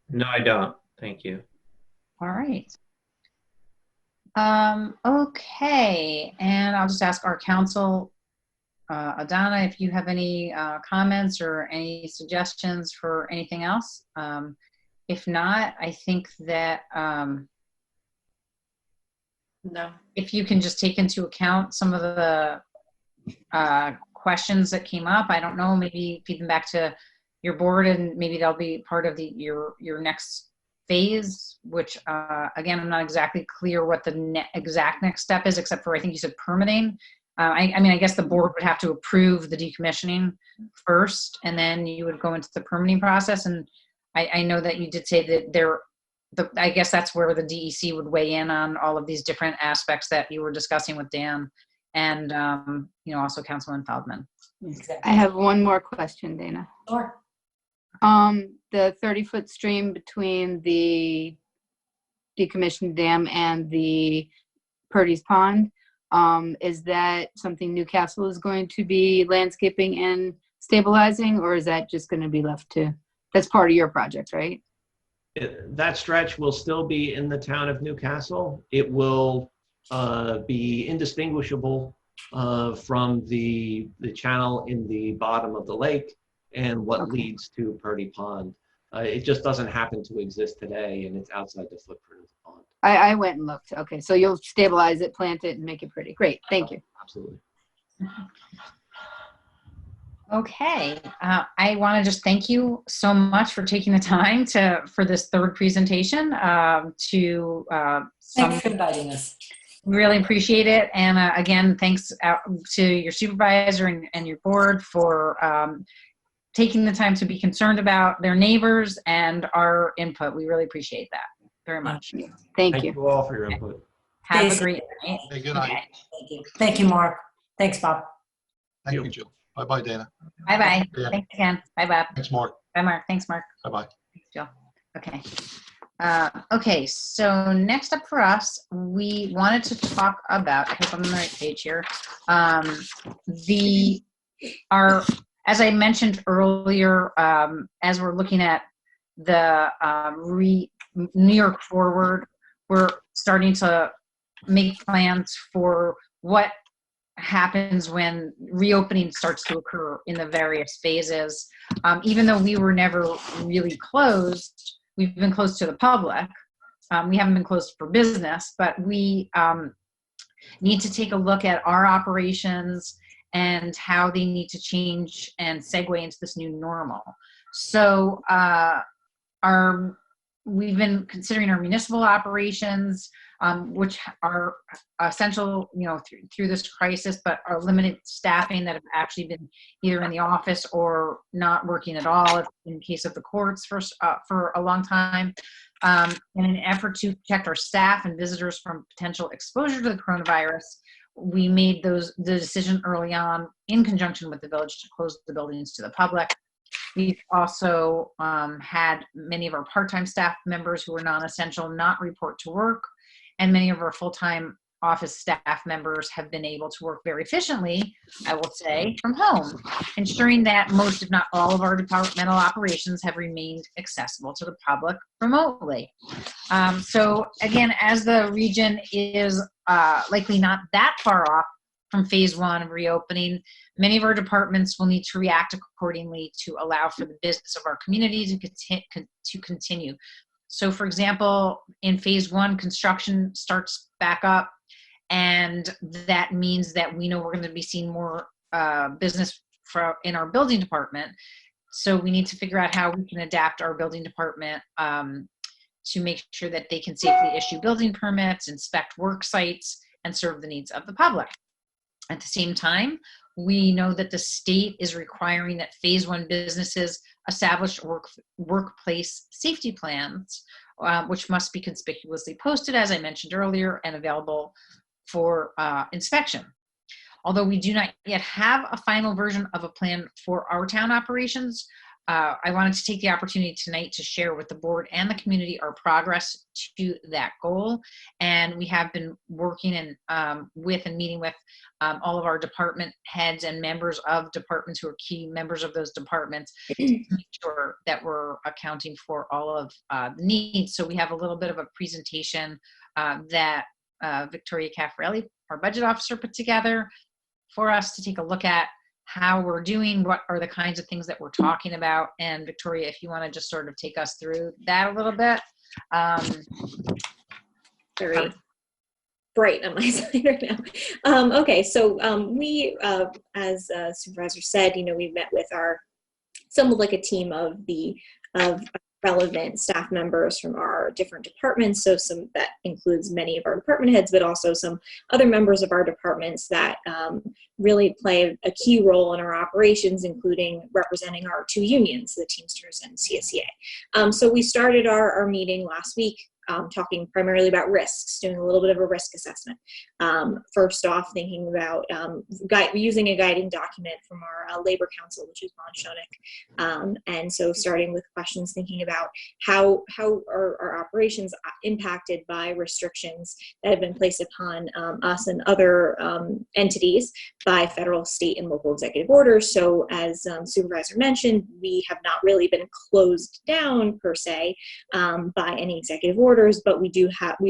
No, I don't. Thank you. All right. Okay, and I'll just ask our council, Adana, if you have any comments or any suggestions for anything else. If not, I think that No. if you can just take into account some of the questions that came up, I don't know, maybe feed them back to your board, and maybe they'll be part of your next phase, which again, I'm not exactly clear what the exact next step is, except for I think you said permitting. I mean, I guess the board would have to approve the decommissioning first, and then you would go into the permitting process. And I know that you did say that I guess that's where the DEC would weigh in on all of these different aspects that you were discussing with Dan and, also Councilman Feldman. Exactly. I have one more question, Dana. Sure. The 30-foot stream between the decommissioned dam and the Purdy's Pond, is that something Newcastle is going to be landscaping and stabilizing, or is that just going to be left to, that's part of your project, right? That stretch will still be in the town of Newcastle. It will be indistinguishable from the channel in the bottom of the lake and what leads to Purdy Pond. It just doesn't happen to exist today, and it's outside the footprint of the pond. I went and looked. Okay, so you'll stabilize it, plant it, and make it pretty. Great, thank you. Absolutely. Okay, I want to just thank you so much for taking the time for this third presentation. Thanks for inviting us. Really appreciate it, and again, thanks out to your supervisor and your board for taking the time to be concerned about their neighbors and our input. We really appreciate that very much. Thank Thank you. you all for your input. Have a great night. Hey, good night. Okay. Thank you. Thank you, Mark. Thanks, Bob. Thank you, Jill. Bye-bye, Dana. Bye-bye. Yeah. Thanks again. Bye, Bob. Thanks, Mark. Bye, Mark. Thanks, Mark. Bye-bye. Thanks, Jill. Okay. Okay, so next up for us, we wanted to talk about, I hope I'm on the right page here, as I mentioned earlier, as we're looking at the New York Forward, we're starting to make plans for what happens when reopening starts to occur in the various phases. Even though we were never really closed, we've been closed to the public. We haven't been closed for business, but we need to take a look at our operations and how they need to change and segue into this new normal. So our we've been considering our municipal operations, which are essential, through this crisis, but are limited staffing that have actually been either in the office or not working at all, in case of the courts for a long time. In an effort to protect our staff and visitors from potential exposure to the coronavirus, we made the decision early on, in conjunction with the village, to close the buildings to the public. We've also had many of our part-time staff members who are non-essential not report to work, and many of our full-time office staff members have been able to work very efficiently, I will say, from home, ensuring that most, if not all, of our departmental operations have remained accessible to the public remotely. So again, as the region is likely not that far off from phase one of reopening, many of our departments will need to react accordingly to allow for the business of our community to continue. So for example, in phase one, construction starts back up, and that means that we know we're going to be seeing more business in our building department. So we need to figure out how we can adapt our building department to make sure that they can safely issue building permits, inspect work sites, and serve the needs of the public. At the same time, we know that the state is requiring that phase one businesses establish workplace safety plans, which must be conspicuously posted, as I mentioned earlier, and available for inspection. Although we do not yet have a final version of a plan for our town operations, I wanted to take the opportunity tonight to share with the board and the community our progress to that goal. And we have been working with and meeting with all of our department heads and members of departments who are key members of those departments to make sure that we're accounting for all of the needs. So we have a little bit of a presentation that Victoria Caffarelli, our budget officer, put together for us to take a look at how we're doing, what are the kinds of things that we're talking about. And Victoria, if you want to just sort of take us through that a little bit. Very bright on my side right now. Okay, so we, as Supervisor said, we met with assembled like a team of relevant staff members from our different departments. So that includes many of our department heads, but also some other members of our departments that really play a key role in our operations, including representing our two unions, the Teamsters and CSEA. So we started our meeting last week talking primarily about risks, doing a little bit of a risk assessment. First off, thinking about using a guiding document from our Labor Council, which is Bon Shonik. And so starting with questions, thinking about how are our operations impacted by restrictions that have been placed upon us and other entities by federal, state, and local executive orders. So as Supervisor mentioned, we have not really been closed down per se by any executive orders, but we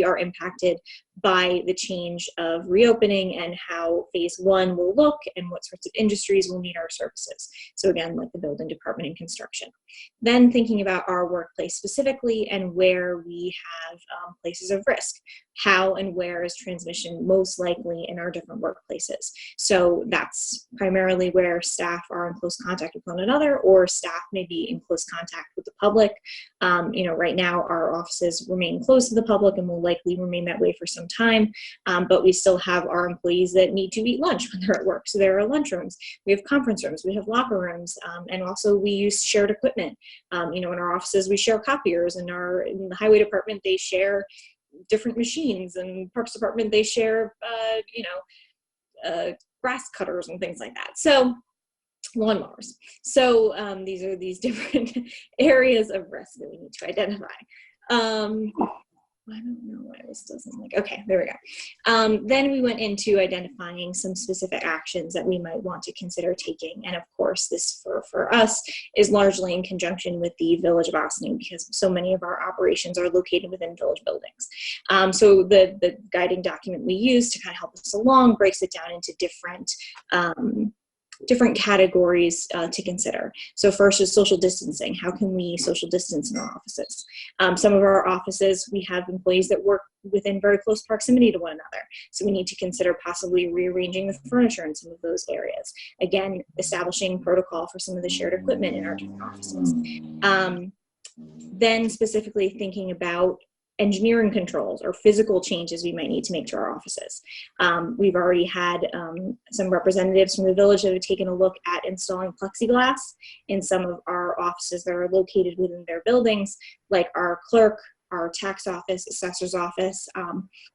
are impacted by the change of reopening and how phase one will look and what sorts of industries will need our services. So again, like the building department and construction. Then thinking about our workplace specifically and where we have places of risk. How and where is transmission most likely in our different workplaces? So that's primarily where staff are in close contact with one another, or staff may be in close contact with the public. Right now our offices remain closed to the public and will likely remain that way for some time, but we still have our employees that need to eat lunch when they're at work. So there are lunchrooms, we have conference rooms, we have locker rooms, and also we use shared equipment. In our offices we share copiers, in the highway department they share different machines, and Parks Department they share grass cutters and things like that. So lawnmowers. So these are these different areas of risk that we need to identify. I don't know why this doesn't okay, there we go. Then we went into identifying some specific actions that we might want to consider taking. And of course, this for us is largely in conjunction with the Village of Ossining, because so many of our operations are located within village buildings. So the guiding document we use to kind of help us along breaks it down into different categories to consider. So first is social distancing. How can we social distance in our offices? Some of our offices, we have employees that work within very close proximity to one another. So we need to consider possibly rearranging the furniture in some of those areas. Again, establishing protocol for some of the shared equipment in our different offices. then specifically thinking about engineering controls or physical changes we might need to make to our offices. We've already had some representatives from the village that have taken a look at installing plexiglass in some of our offices that are located within their buildings, like our clerk, our tax office, assessor's office,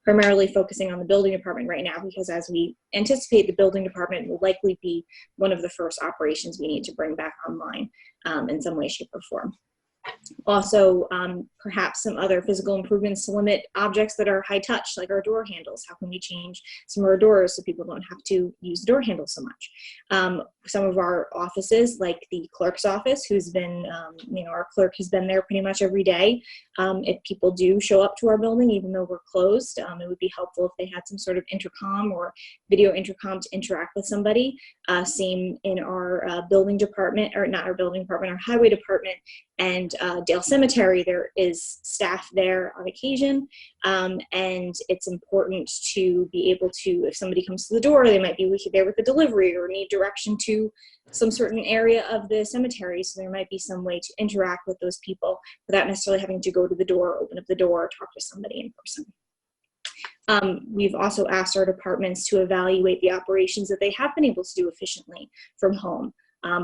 primarily focusing on the building department right now, because as we anticipate, the building department will likely be one of the first operations we need to bring back online in some way, shape, or form. Also, perhaps some other physical improvements to limit objects that are high touch, like our door handles. How can we change some of our doors so people don't have to use the door handle so much? Some of our offices, like the clerk's office, who's been, our clerk has been there pretty much every day. If people do show up to our building, even though we're closed, it would be helpful if they had some sort of intercom or video intercom to interact with somebody. Same in our building department, or not our building department, our highway department, and Dale Cemetery. There is staff there on occasion, and it's important to be able to, if somebody comes to the door, they might be there with a delivery or need direction to some certain area of the cemetery, so there might be some way to interact with those people without necessarily having to go to the door, open up the door, or talk to somebody in person. We've also asked our departments to evaluate the operations that they have been able to do efficiently from home.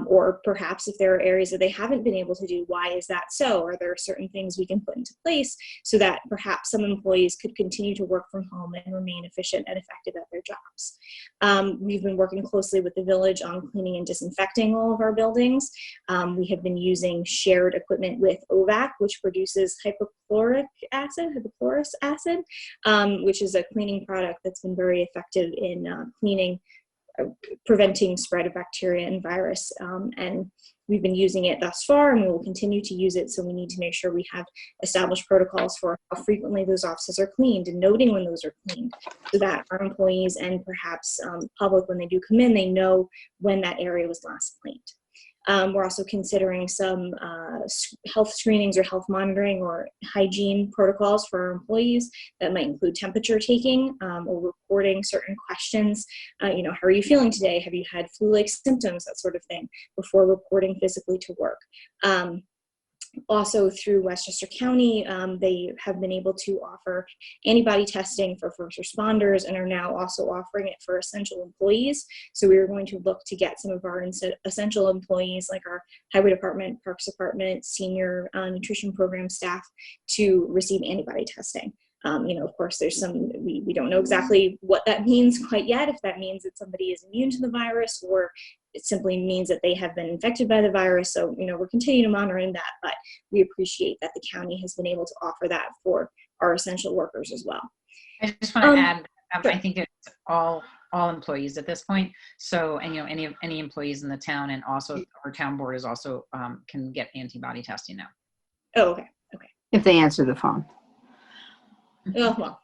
Or perhaps if there are areas that they haven't been able to do, why is that so? Are there certain things we can put into place so that perhaps some employees could continue to work from home and remain efficient and effective at their jobs? We've been working closely with the village on cleaning and disinfecting all of our buildings. We have been using shared equipment with OVAC, which produces hypochlorous acid, which is a cleaning product that's been very effective in preventing spread of bacteria and virus, and we've been using it thus far, and we will continue to use it. So we need to make sure we have established protocols for how frequently those offices are cleaned and noting when those are cleaned, so that our employees and perhaps public, when they do come in, they know when that area was last cleaned. We're also considering some health screenings or health monitoring or hygiene protocols for our employees that might include temperature taking or reporting certain questions. How are you feeling today? Have you had flu-like symptoms? That sort of thing, before reporting physically to work. Also through Westchester County, they have been able to offer antibody testing for first responders and are now also offering it for essential employees. So we are going to look to get some of our essential employees, like our highway department, parks department, senior nutrition program staff, to receive antibody testing. Of course, there's we don't know exactly what that means quite yet, if that means that somebody is immune to the virus or it simply means that they have been infected by the virus. So, we're continuing to monitor that, but we appreciate that the county has been able to offer that for our essential workers as well. I just want to add, sure. I think it's all employees at this point. So, and any employees in the town, and also our town board is also can get antibody testing now. Oh, okay. If they answer the phone. Oh, well,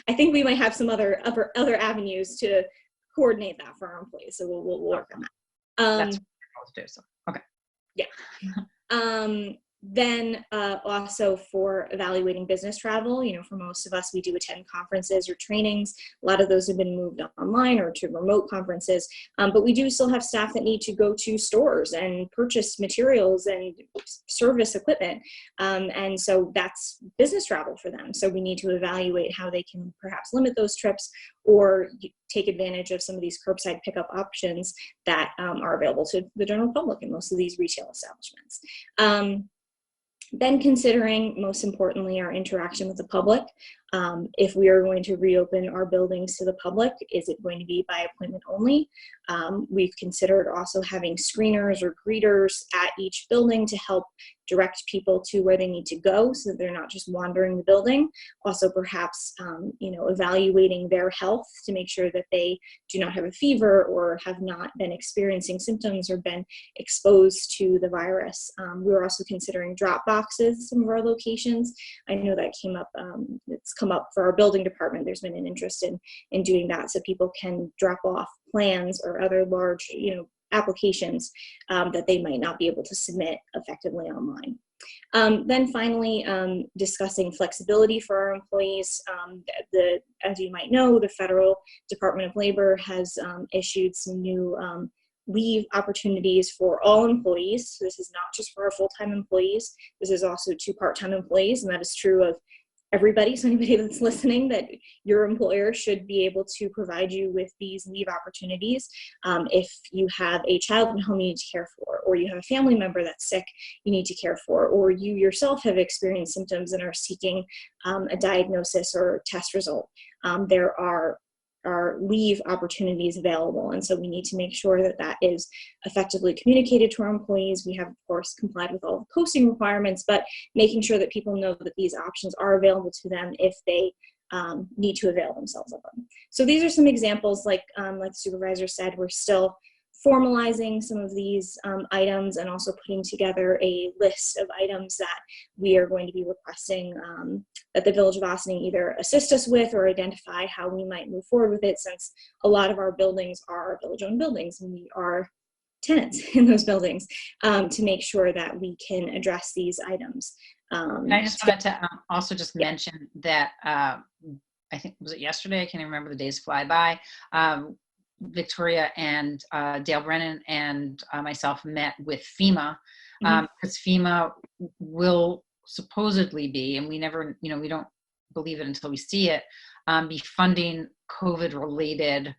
I think we might have some other avenues to coordinate that for our employees. So we'll work on that. That's what we're supposed to do. So, okay. Yeah. Then also for evaluating business travel, for most of us, we do attend conferences or trainings. A lot of those have been moved online or to remote conferences, but we do still have staff that need to go to stores and purchase materials and service equipment. And so that's business travel for them. So we need to evaluate how they can perhaps limit those trips or take advantage of some of these curbside pickup options that are available to the general public in most of these retail establishments. Then considering, most importantly, our interaction with the public. If we are going to reopen our buildings to the public, is it going to be by appointment only? We've considered also having screeners or greeters at each building to help direct people to where they need to go so that they're not just wandering the building. Also perhaps, evaluating their health to make sure that they do not have a fever or have not been experiencing symptoms or been exposed to the virus. We're also considering drop boxes, some of our locations. I know that came up, it's come up for our building department. There's been an interest in doing that so people can drop off plans or other large, applications that they might not be able to submit effectively online. Then finally, discussing flexibility for our employees. As you might know, the Federal Department of Labor has issued some new leave opportunities for all employees. So this is not just for our full-time employees. This is also to part-time employees, and that is true of everybody. So anybody that's listening, that your employer should be able to provide you with these leave opportunities. If you have a child at home you need to care for, or you have a family member that's sick you need to care for, or you yourself have experienced symptoms and are seeking a diagnosis or test result, there are leave opportunities available. And so we need to make sure that that is effectively communicated to our employees. We have, of course, complied with all the posting requirements, but making sure that people know that these options are available to them if they need to avail themselves of them. So these are some examples, like the supervisor said, we're still formalizing some of these items and also putting together a list of items that we are going to be requesting that the Village of Ossining either assist us with or identify how we might move forward with it, since a lot of our buildings are village-owned buildings and we are tenants in those buildings, to make sure that we can address these items. And I just wanted to also just mention that I think, was it yesterday? I can't even remember, the days fly by. Victoria and Dale Brennan and myself met with FEMA, because FEMA will supposedly be, and we never, we don't believe it until we see it, be funding COVID-related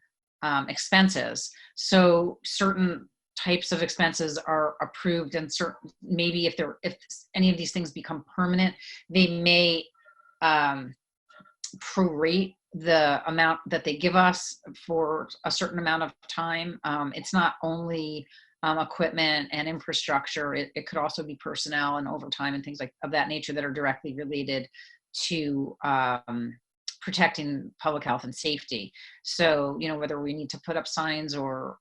expenses. So certain types of expenses are approved, and certain, maybe if any of these things become permanent, they may prorate the amount that they give us for a certain amount of time. It's not only equipment and infrastructure, it could also be personnel and overtime and things like of that nature that are directly related to protecting public health and safety. So, whether we need to put up signs or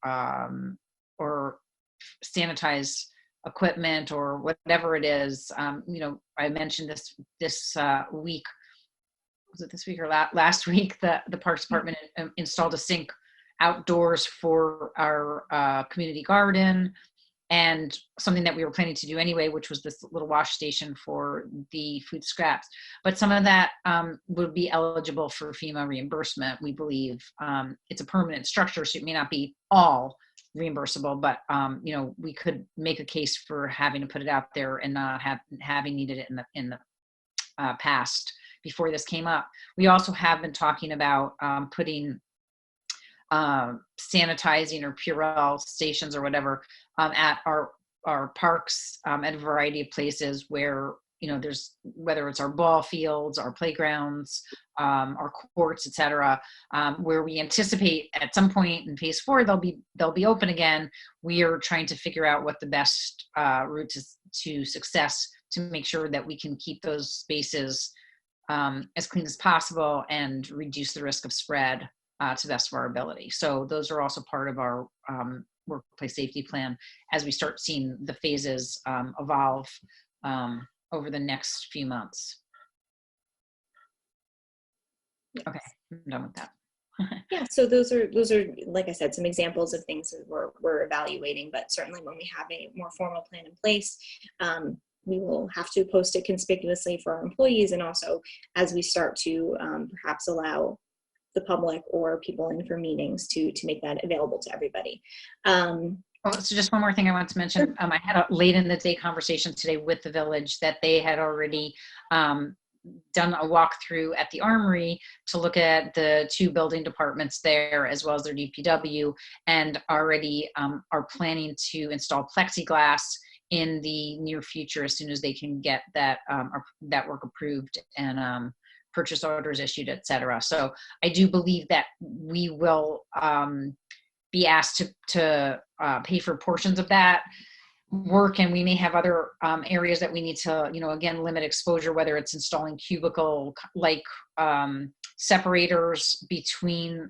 sanitize equipment or whatever it is, I mentioned this week, was it this week or last week, the Parks Department installed a sink outdoors for our community garden, and something that we were planning to do anyway, which was this little wash station for the food scraps. But some of that would be eligible for FEMA reimbursement, we believe. It's a permanent structure, so it may not be all reimbursable, but we could make a case for having to put it out there and not having needed it in the past before this came up. We also have been talking about putting sanitizing or Purell stations or whatever at our parks, at a variety of places where there's, whether it's our ball fields, our playgrounds, our courts, etc., where we anticipate at some point in phase 4 they'll be open again. We are trying to figure out what the best route to success to make sure that we can keep those spaces as clean as possible and reduce the risk of spread to the best of our ability. So those are also part of our workplace safety plan as we start seeing the phases evolve over the next few months. Okay, I'm done with that. Yeah, so those are, like I said, some examples of things that we're evaluating, but certainly when we have a more formal plan in place, we will have to post it conspicuously for our employees, and also as we start to perhaps allow the public or people in for meetings to make that available to everybody. So just one more thing I want to mention. I had a late in the day conversation today with the village that they had already done a walkthrough at the Armory to look at the 2 building departments there, as well as their DPW, and already are planning to install plexiglass in the near future as soon as they can get that that work approved and purchase orders issued, etc. So I do believe that we will be asked to pay for portions of that work, and we may have other areas that we need to, again, limit exposure, whether it's installing cubicle like separators between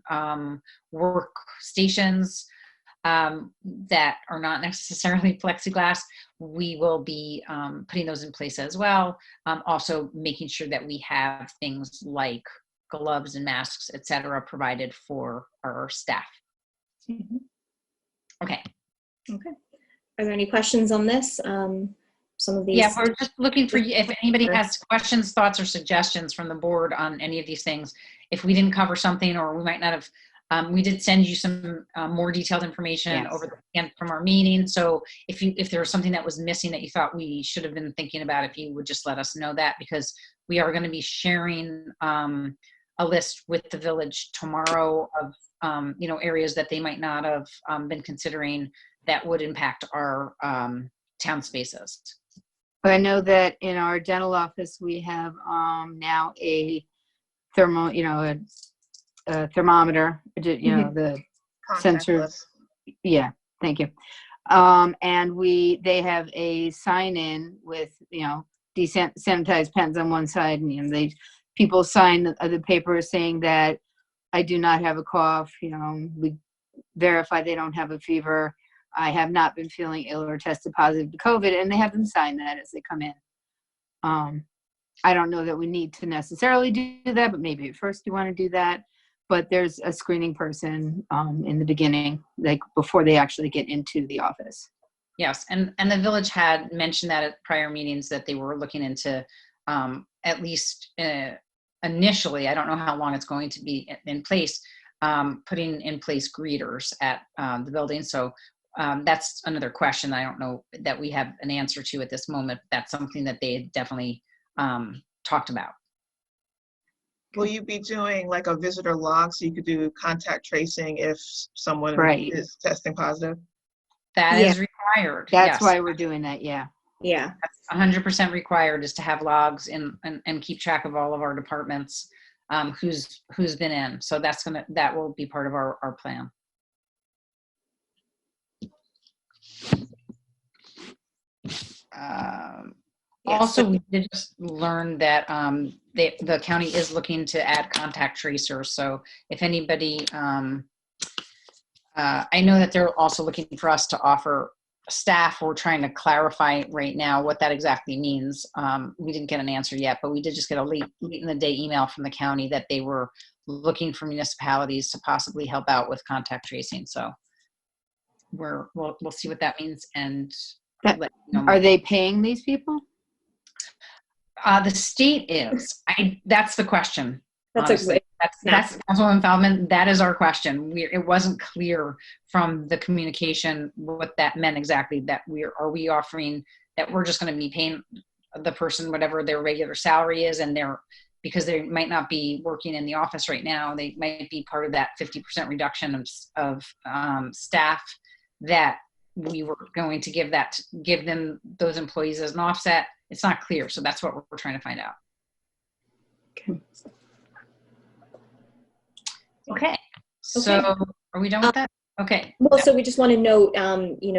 work stations that are not necessarily plexiglass. We will be putting those in place as well. Also making sure that we have things like gloves and masks, etc., provided for our staff. Mm-hmm. Okay. Okay. Are there any questions on this? Some of these. Yeah, we're just looking for, if anybody has questions, thoughts, or suggestions from the board on any of these things. If we didn't cover something, or we might not have We did send you some more detailed information Yes. over the weekend from our meeting. So if there was something that was missing that you thought we should have been thinking about, if you would just let us know that, because we are going to be sharing a list with the village tomorrow of areas that they might not have been considering that would impact our town spaces. But I know that in our dental office, we have now a a thermometer, the sensor. Contactless. Yeah, thank you. And they have a sign in with, desanitized pens on one side, and people sign the paper saying that I do not have a cough, we verify they don't have a fever. I have not been feeling ill or tested positive to COVID, and they have them sign that as they come in. I don't know that we need to necessarily do that, but maybe at first you want to do that. But there's a screening person in the beginning, like before they actually get into the office. Yes, and the village had mentioned that at prior meetings that they were looking into at least initially, I don't know how long it's going to be in place, putting in place greeters at the building. So that's another question I don't know that we have an answer to at this moment. That's something that they definitely talked about. Will you be doing like a visitor log so you could do contact tracing if someone Right. is testing positive? That Yeah. is required. That's yes. why we're doing that. Yeah. Yeah. That's 100% required, is to have logs and keep track of all of our departments, who's been in. So that will be part of our plan. Yes. Also, we did just learn that the county is looking to add contact tracers. So if anybody, I know that they're also looking for us to offer staff. We're trying to clarify right now what that exactly means. We didn't get an answer yet, but we did just get a late in the day email from the county that they were looking for municipalities to possibly help out with contact tracing. So we'll see what that means. And let you know more. Are they paying these people? The state is. That's the question. That's honestly. That's snap. Councilwoman Feldman. That is our question. It wasn't clear from the communication what that meant exactly. That are we offering that we're just going to be paying the person whatever their regular salary is, and because they might not be working in the office right now, they might be part of that 50% reduction of staff that we were going to give them those employees as an offset. It's not clear, so that's what we're trying to find out. Okay. So are we done with that? Okay. Well, so we just want to note,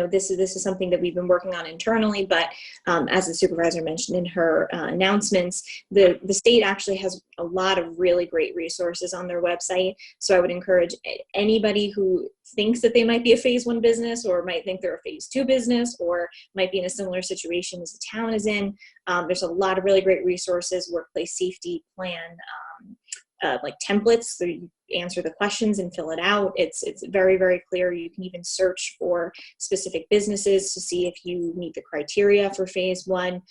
this is something that we've been working on internally, but as the supervisor mentioned in her announcements, the state actually has a lot of really great resources on their website. So I would encourage anybody who thinks that they might be a phase 1 business, or might think they're a phase 2 business, or might be in a similar situation as the town is in. There's a lot of really great resources, workplace safety plan, like templates, so you answer the questions and fill it out. It's very, very clear. You can even search for specific businesses to see if you meet the criteria for phase 1.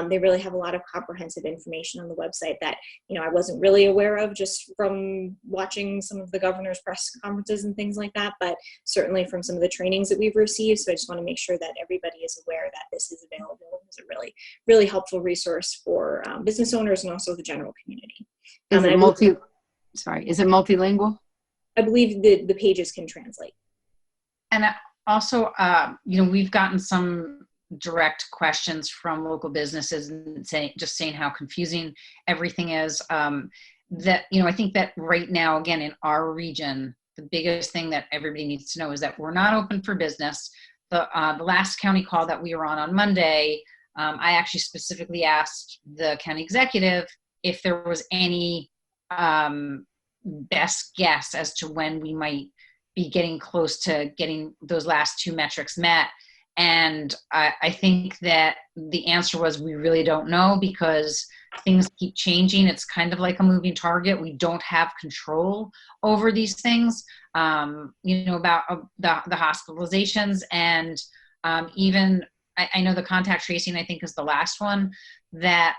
They really have a lot of comprehensive information on the website that, I wasn't really aware of just from watching some of the governor's press conferences and things like that, but certainly from some of the trainings that we've received. So I just want to make sure that everybody is aware that this is available. It's a really, really helpful resource for business owners and also the general community. Is it multilingual? I believe the pages can translate. And also, we've gotten some direct questions from local businesses and saying how confusing everything is. I think that right now, again, in our region, the biggest thing that everybody needs to know is that we're not open for business. The last county call that we were on Monday, I actually specifically asked the county executive if there was any best guess as to when we might be getting close to getting those last 2 metrics met. And I think that the answer was we really don't know, because things keep changing. It's kind of like a moving target. We don't have control over these things, about the hospitalizations, and even I know the contact tracing, I think, is the last one that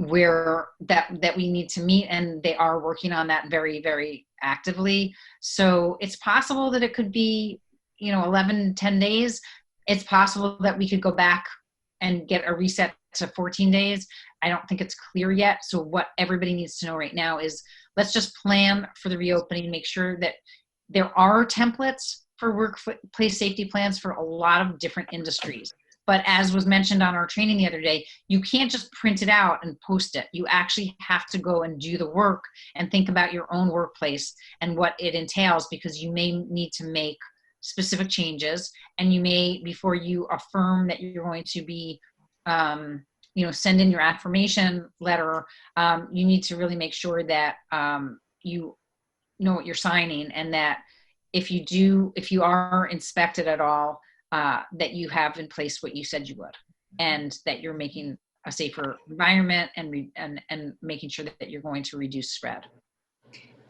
where that we need to meet, and they are working on that very, very actively. So it's possible that it could be, 11, 10 days. It's possible that we could go back and get a reset to 14 days. I don't think it's clear yet. So what everybody needs to know right now is let's just plan for the reopening, make sure that there are templates for workplace safety plans for a lot of different industries. But as was mentioned on our training the other day, you can't just print it out and post it. You actually have to go and do the work and think about your own workplace and what it entails, because you may need to make specific changes, and you may, before you affirm that you're going to be, send in your affirmation letter, you need to really make sure that you know what you're signing, and that if you are inspected at all, that you have in place what you said you would, and that you're making a safer environment and making sure that you're going to reduce spread.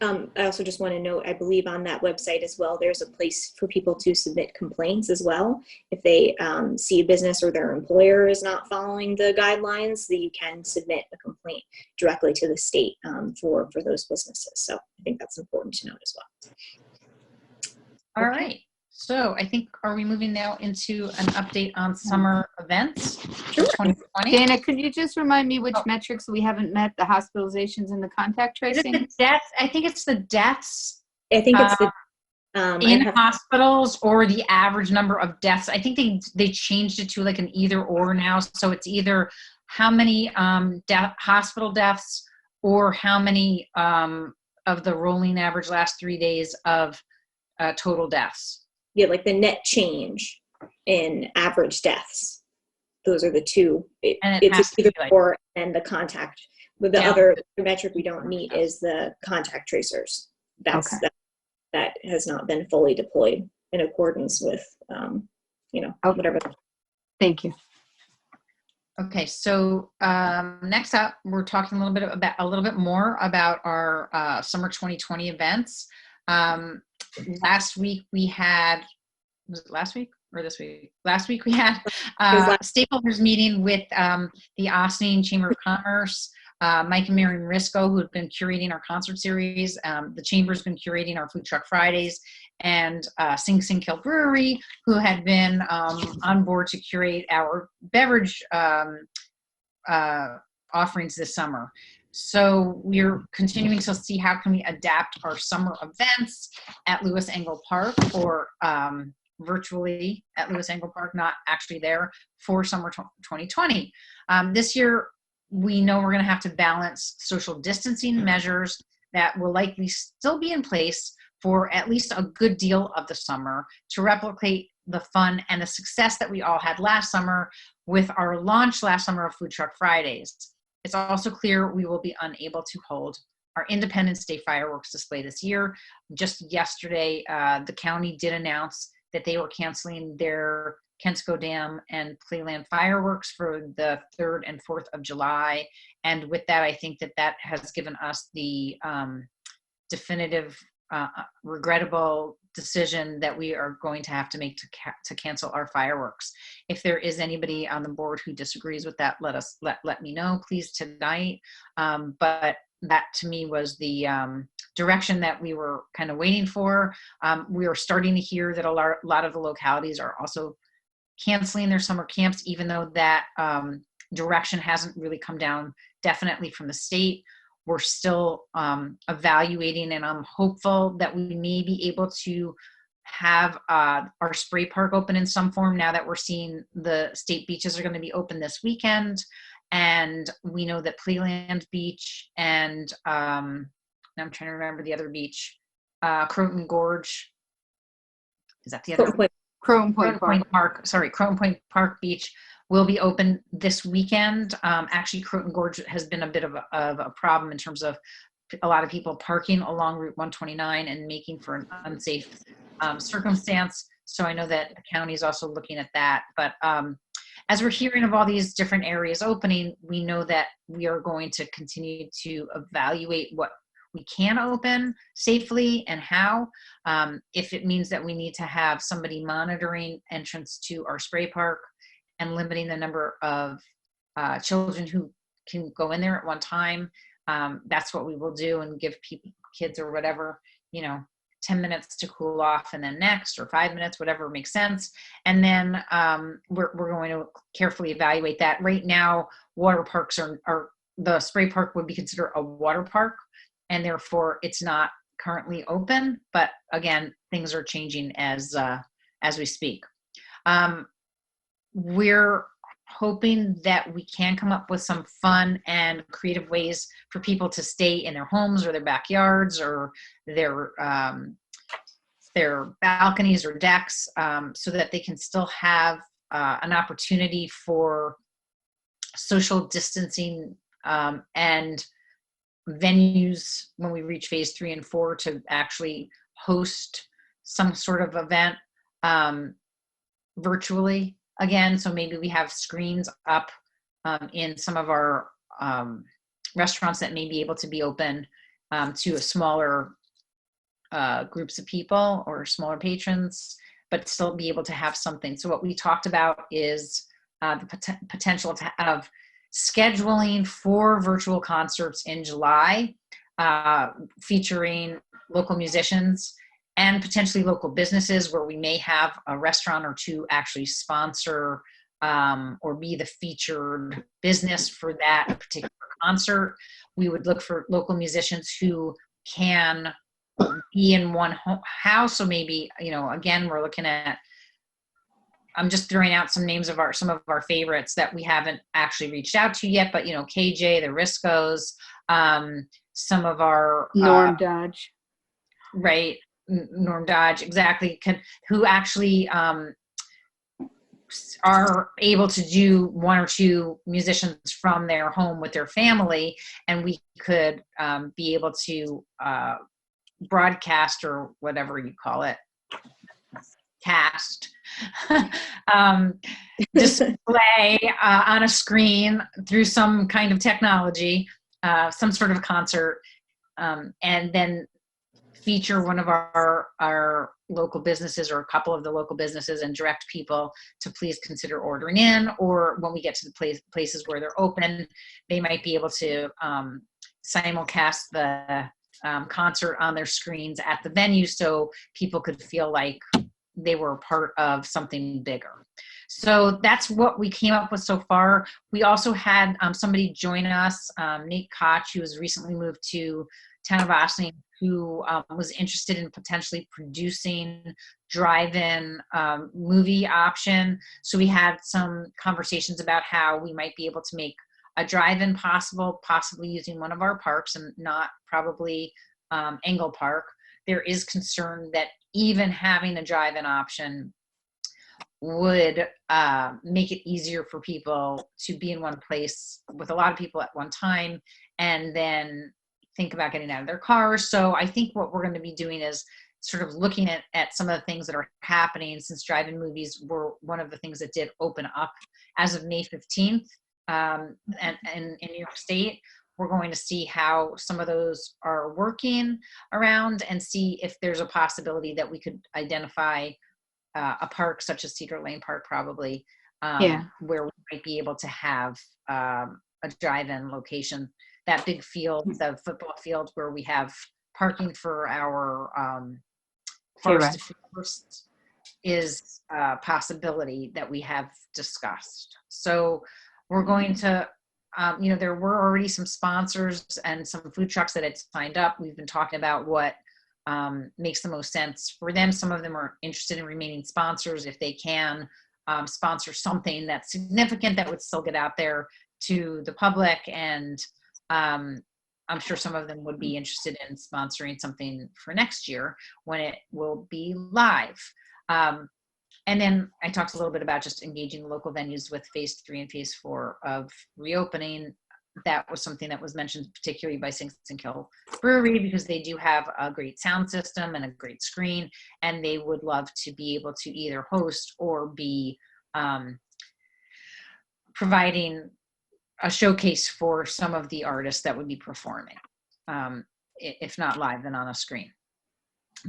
I also just want to note, I believe on that website as well, there's a place for people to submit complaints as well. If they see a business or their employer is not following the guidelines, that you can submit a complaint directly to the state for those businesses. So I think that's important to note as well. All right. So I think, are we moving now into an update on summer events for 2020? Dana, could you just remind me which metrics we haven't met, the hospitalizations and the contact tracing? Is it the deaths? I think it's the deaths. I think it's the in hospitals, or the average number of deaths. I think they changed it to like an either or now. So it's either how many hospital deaths, or how many of the rolling average last 3 days of total deaths. Yeah, like the net change in average deaths. Those are the two. It's either or, and the contact. But the other metric we don't meet is the contact tracers. That has not been fully deployed in accordance with, whatever. Thank you. Okay, so next up, we're talking a little bit more about our summer 2020 events. Last week we had, was it last week or this week? Last week we had a stakeholders meeting with the Austin Chamber of Commerce, Mike and Marion Risco, who have been curating our concert series. The Chamber's been curating our Food Truck Fridays, and Sing Sing Kill Brewery, who had been on board to curate our beverage offerings this summer. So we're continuing to see how can we adapt our summer events at Lewis Engle Park, or virtually at Lewis Engle Park, not actually there, for summer 2020. This year, we know we're going to have to balance social distancing measures that will likely still be in place for at least a good deal of the summer to replicate the fun and the success that we all had last summer with our launch last summer of Food Truck Fridays. It's also clear we will be unable to hold our Independence Day fireworks display this year. Just yesterday, the county did announce that they were canceling their Kensico Dam and Playland fireworks for the 3rd and 4th of July. And with that, I think that has given us the definitive, regrettable decision that we are going to have to make to cancel our fireworks. If there is anybody on the board who disagrees with that, let me know, please, tonight. But that to me was the direction that we were kind of waiting for. We are starting to hear that a lot of the localities are also canceling their summer camps, even though that direction hasn't really come down definitely from the state. We're still evaluating, and I'm hopeful that we may be able to have our spray park open in some form now that we're seeing the state beaches are going to be open this weekend. And we know that Playland Beach and I'm trying to remember the other beach, Croton Gorge. Is that the other? Croton Point Park. Sorry, Croton Point Park Beach will be open this weekend. Actually, Croton Gorge has been a bit of a problem in terms of a lot of people parking along Route 129 and making for an unsafe circumstance. So I know that the county is also looking at that. But as we're hearing of all these different areas opening, we know that we are going to continue to evaluate what we can open safely and how. If it means that we need to have somebody monitoring entrance to our spray park and limiting the number of children who can go in there at one time, that's what we will do, and give kids or whatever, 10 minutes to cool off, and then next, or 5 minutes, whatever makes sense. And then we're going to carefully evaluate that. Right now, water parks are the spray park would be considered a water park, and therefore it's not currently open. But again, things are changing as we speak. We're hoping that we can come up with some fun and creative ways for people to stay in their homes or their backyards or their balconies or decks, so that they can still have an opportunity for social distancing, and venues when we reach phase 3 and 4 to actually host some sort of event virtually again. So maybe we have screens up in some of our restaurants that may be able to be open to a smaller groups of people or smaller patrons, but still be able to have something. So what we talked about is the potential of scheduling 4 virtual concerts in July, featuring local musicians and potentially local businesses, where we may have a restaurant or 2 actually sponsor or be the featured business for that particular concert. We would look for local musicians who can be in one house. So maybe, again, we're looking at, I'm just throwing out some names of some of our favorites that we haven't actually reached out to yet, but KJ, the Riscos, some of our Norm Dodge. Right. Norm Dodge, exactly, who actually are able to do 1 or 2 musicians from their home with their family, and we could be able to broadcast, or whatever you call it, cast, display on a screen through some kind of technology, some sort of concert, and then feature one of our local businesses or a couple of the local businesses, and direct people to please consider ordering in. Or when we get to the places where they're open, they might be able to simulcast the concert on their screens at the venue, so people could feel like they were part of something bigger. So that's what we came up with so far. We also had somebody join us, Nate Koch, who has recently moved to town of Ossining, who was interested in potentially producing drive-in movie option. So we had some conversations about how we might be able to make a drive-in possibly using one of our parks, and not probably Engle Park. There is concern that even having a drive-in option would make it easier for people to be in one place with a lot of people at one time, and then think about getting out of their cars. So I think what we're going to be doing is sort of looking at some of the things that are happening, since drive-in movies were one of the things that did open up as of May 15th, and in New York State. We're going to see how some of those are working around, and see if there's a possibility that we could identify a park such as Cedar Lane Park, probably, where we might be able to have a drive-in location. That big field, the football field, where we have parking for our first is a possibility that we have discussed. So we're going to, there were already some sponsors and some food trucks that had signed up. We've been talking about what makes the most sense for them. Some of them are interested in remaining sponsors if they can sponsor something that's significant that would still get out there to the public. And I'm sure some of them would be interested in sponsoring something for next year when it will be live. And then I talked a little bit about just engaging local venues with phase 3 and phase 4 of reopening. That was something that was mentioned particularly by Sinks and Kill Brewery, because they do have a great sound system and a great screen, and they would love to be able to either host or be providing a showcase for some of the artists that would be performing, if not live, then on a screen,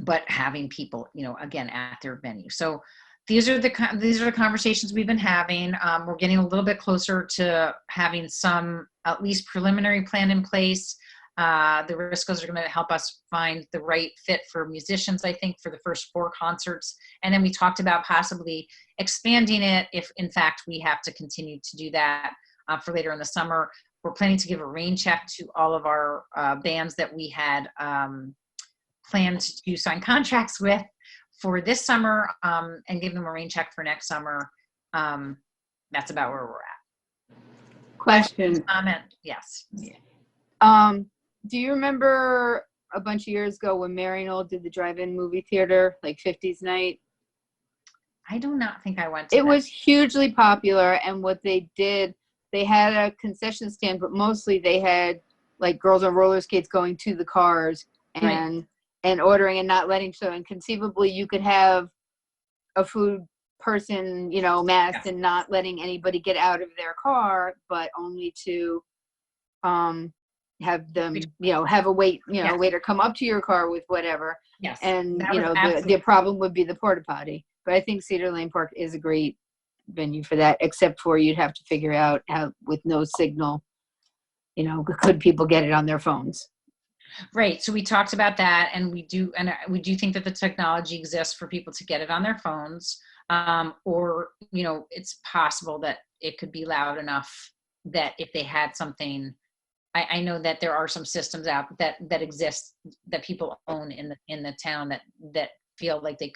but having people, again, at their venue. So these are the conversations we've been having. We're getting a little bit closer to having some at least preliminary plan in place. The Riscos are going to help us find the right fit for musicians, I think, for the first 4 concerts. And then we talked about possibly expanding it if, in fact, we have to continue to do that for later in the summer. We're planning to give a rain check to all of our bands that we had planned to sign contracts with for this summer, and give them a rain check for next summer. That's about where we're at. Question. Comment? Yes. Do you remember a bunch of years ago when Maryknoll did the drive-in movie theater, like 50s night? I do not think I went to It that. was hugely popular, and what they did, they had a concession stand, but mostly they had like girls on roller skates going to the cars and ordering and not letting, so and conceivably you could have a food person, you know, masked and not letting anybody get out of their car, but only to have them, you know, have a waiter come up to your car with whatever. Yes. And That you was know, absolutely- the problem would be the porta potty. But I think Cedar Lane Park is a great venue for that, except for you'd have to figure out how, with no signal, you know, could people get it on their phones? Right. So we talked about that, and we do think that the technology exists for people to get it on their phones, or, you know, it's possible that it could be loud enough that if they had something, I know that there are some systems out that exist that people own in the town that feel like it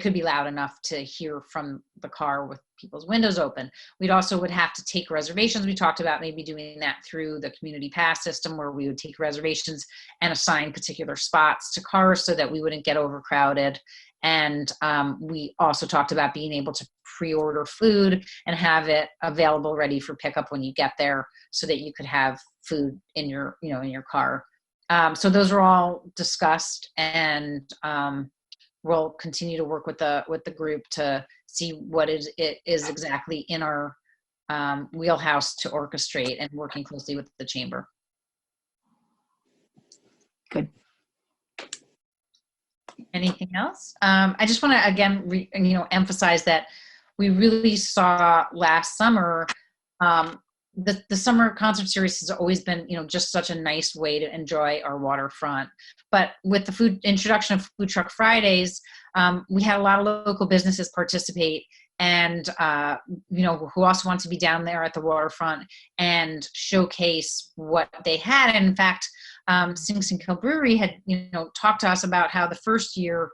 could be loud enough to hear from the car with people's windows open. We'd also would have to take reservations. We talked about maybe doing that through the community pass system, where we would take reservations and assign particular spots to cars so that we wouldn't get overcrowded. And we also talked about being able to pre-order food and have it available ready for pickup when you get there, so that you could have food in your car. So those are all discussed, and we'll continue to work with the group to see what it is exactly in our wheelhouse to orchestrate, and working closely with the chamber. Good. Anything else? I just want to again, emphasize that we really saw last summer, the summer concert series has always been, just such a nice way to enjoy our waterfront. But with the introduction of Food Truck Fridays, we had a lot of local businesses participate, and who also want to be down there at the waterfront and showcase what they had. And in fact, Sing Sing Kill Brewery had talked to us about how the first year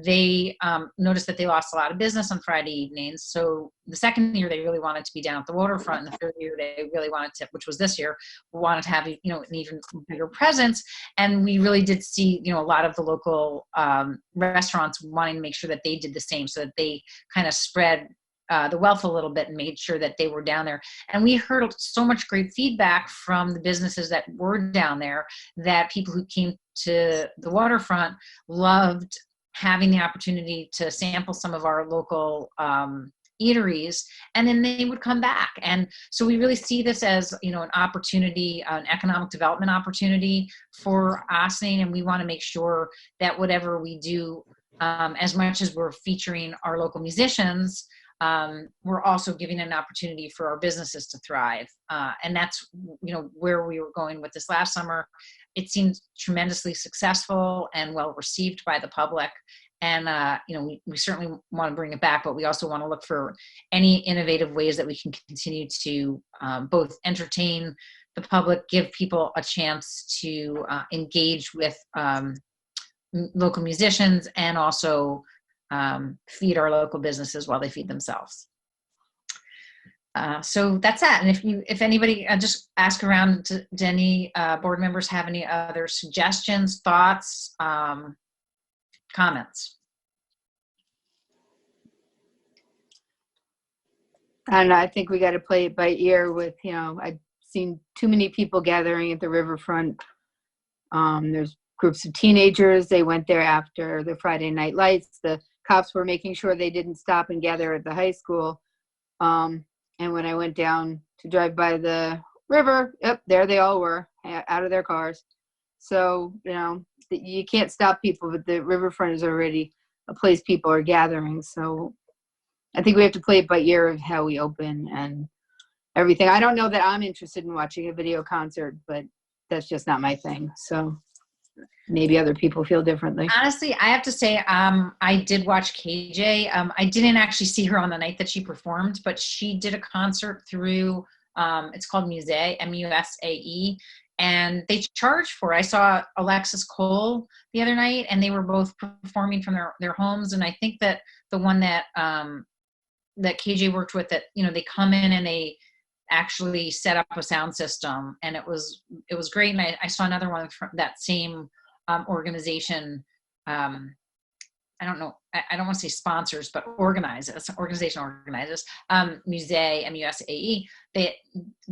they noticed that they lost a lot of business on Friday evenings. So the second year they really wanted to be down at the waterfront, and the third year they really wanted to, which was this year, wanted to have an even bigger presence. And we really did see a lot of the local restaurants wanting to make sure that they did the same, so that they kind of spread the wealth a little bit and made sure that they were down there. And we heard so much great feedback from the businesses that were down there, that people who came to the waterfront loved having the opportunity to sample some of our local eateries, and then they would come back. And so we really see this as an opportunity, an economic development opportunity for Ossining, and we want to make sure that whatever we do, as much as we're featuring our local musicians, we're also giving an opportunity for our businesses to thrive. And that's where we were going with this last summer. It seemed tremendously successful and well received by the public. And we certainly want to bring it back, but we also want to look for any innovative ways that we can continue to both entertain the public, give people a chance to engage with local musicians, and also feed our local businesses while they feed themselves. So that's that. And if anybody, just ask around to any board members have any other suggestions, thoughts, comments. And I think we got to play it by ear with, I've seen too many people gathering at the riverfront. There's groups of teenagers. They went there after the Friday night lights. The cops were making sure they didn't stop and gather at the high school. And when I went down to drive by the river, yep, there they all were, out of their cars. So, you can't stop people, but the riverfront is already a place people are gathering. So I think we have to play it by ear of how we open and everything. I don't know that I'm interested in watching a video concert, but that's just not my thing. So maybe other people feel differently. Honestly, I have to say, I did watch KJ. I didn't actually see her on the night that she performed, but she did a concert through, it's called Musae, M-U-S-A-E, and they charge for it. I saw Alexis Cole the other night, and they were both performing from their homes. And I think that the one that that KJ worked with, that, you know, they come in and they actually set up a sound system, and it was great. And I saw another one from that same organization. I don't know, I don't want to say sponsors, but organization organizes, Musae, M-U-S-A-E. They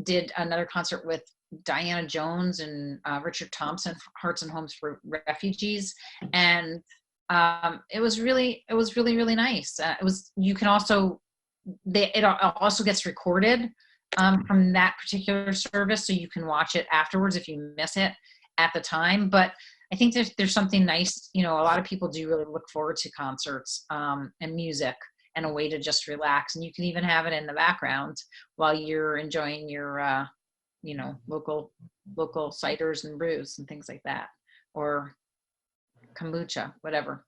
did another concert with Diana Jones and Richard Thompson, Hearts and Homes for Refugees. And it was really nice. You can also, it also gets recorded from that particular service, so you can watch it afterwards if you miss it at the time. But I think there's something nice, you know, a lot of people do really look forward to concerts and music and a way to just relax. And you can even have it in the background while you're enjoying your, you know, local ciders and brews and things like that, or kombucha, whatever.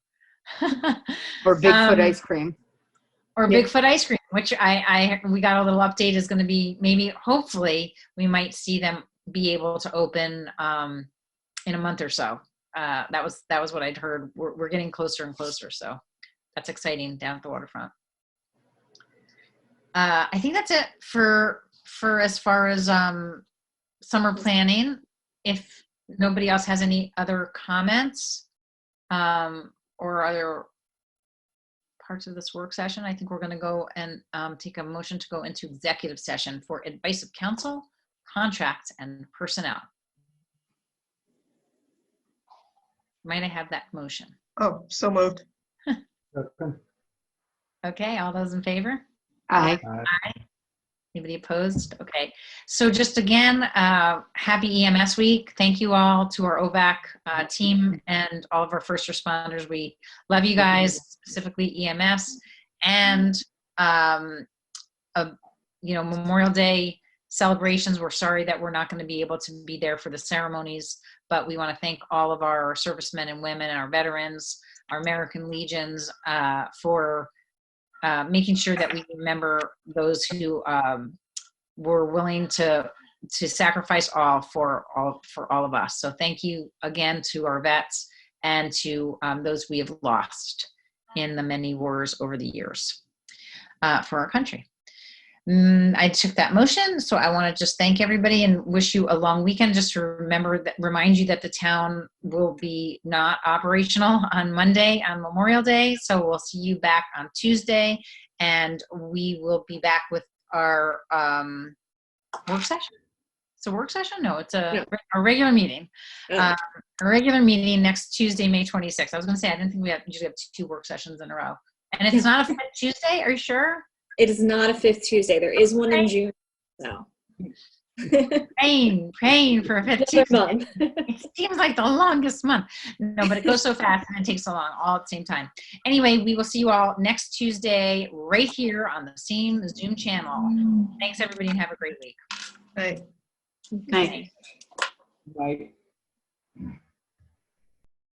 Or Bigfoot ice cream. Or Bigfoot ice cream, which we got a little update is going to be, maybe, hopefully, we might see them be able to open in a month or so. That was what I'd heard. We're getting closer and closer, so that's exciting down at the waterfront. I think that's it for as far as summer planning. If nobody else has any other comments or other parts of this work session, I think we're going to go and take a motion to go into executive session for advice of counsel, contracts, and personnel. Might I have that motion? Oh, so moved. Okay, all those in favor? Aye. Aye. Anybody opposed? Okay. So just again, happy EMS week. Thank you all to our OVAC team and all of our first responders. We love you guys, specifically EMS. And, you know, Memorial Day celebrations, we're sorry that we're not going to be able to be there for the ceremonies, but we want to thank all of our servicemen and women, our veterans, our American Legions, for making sure that we remember those who were willing to sacrifice all for all of us. So thank you again to our vets and to those we have lost in the many wars over the years for our country. I took that motion, so I want to just thank everybody and wish you a long weekend. Just to remind you that the town will be not operational on Monday on Memorial Day, so we'll see you back on Tuesday, and we will be back with our work session. It's a work session? No, it's a regular meeting. A regular meeting next Tuesday, May 26th. I was going to say, I didn't think we usually have 2 work sessions in a row. And it's not a fifth Tuesday? Are you sure? It is not a 5th Tuesday. There is one in June. So. praying for a 5th Tuesday. It seems like the longest month. No, but it goes so fast and it takes so long, all at the same time. Anyway, we will see you all next Tuesday right here on the same Zoom channel. Thanks, everybody, and have a great week. Right. Night. Right.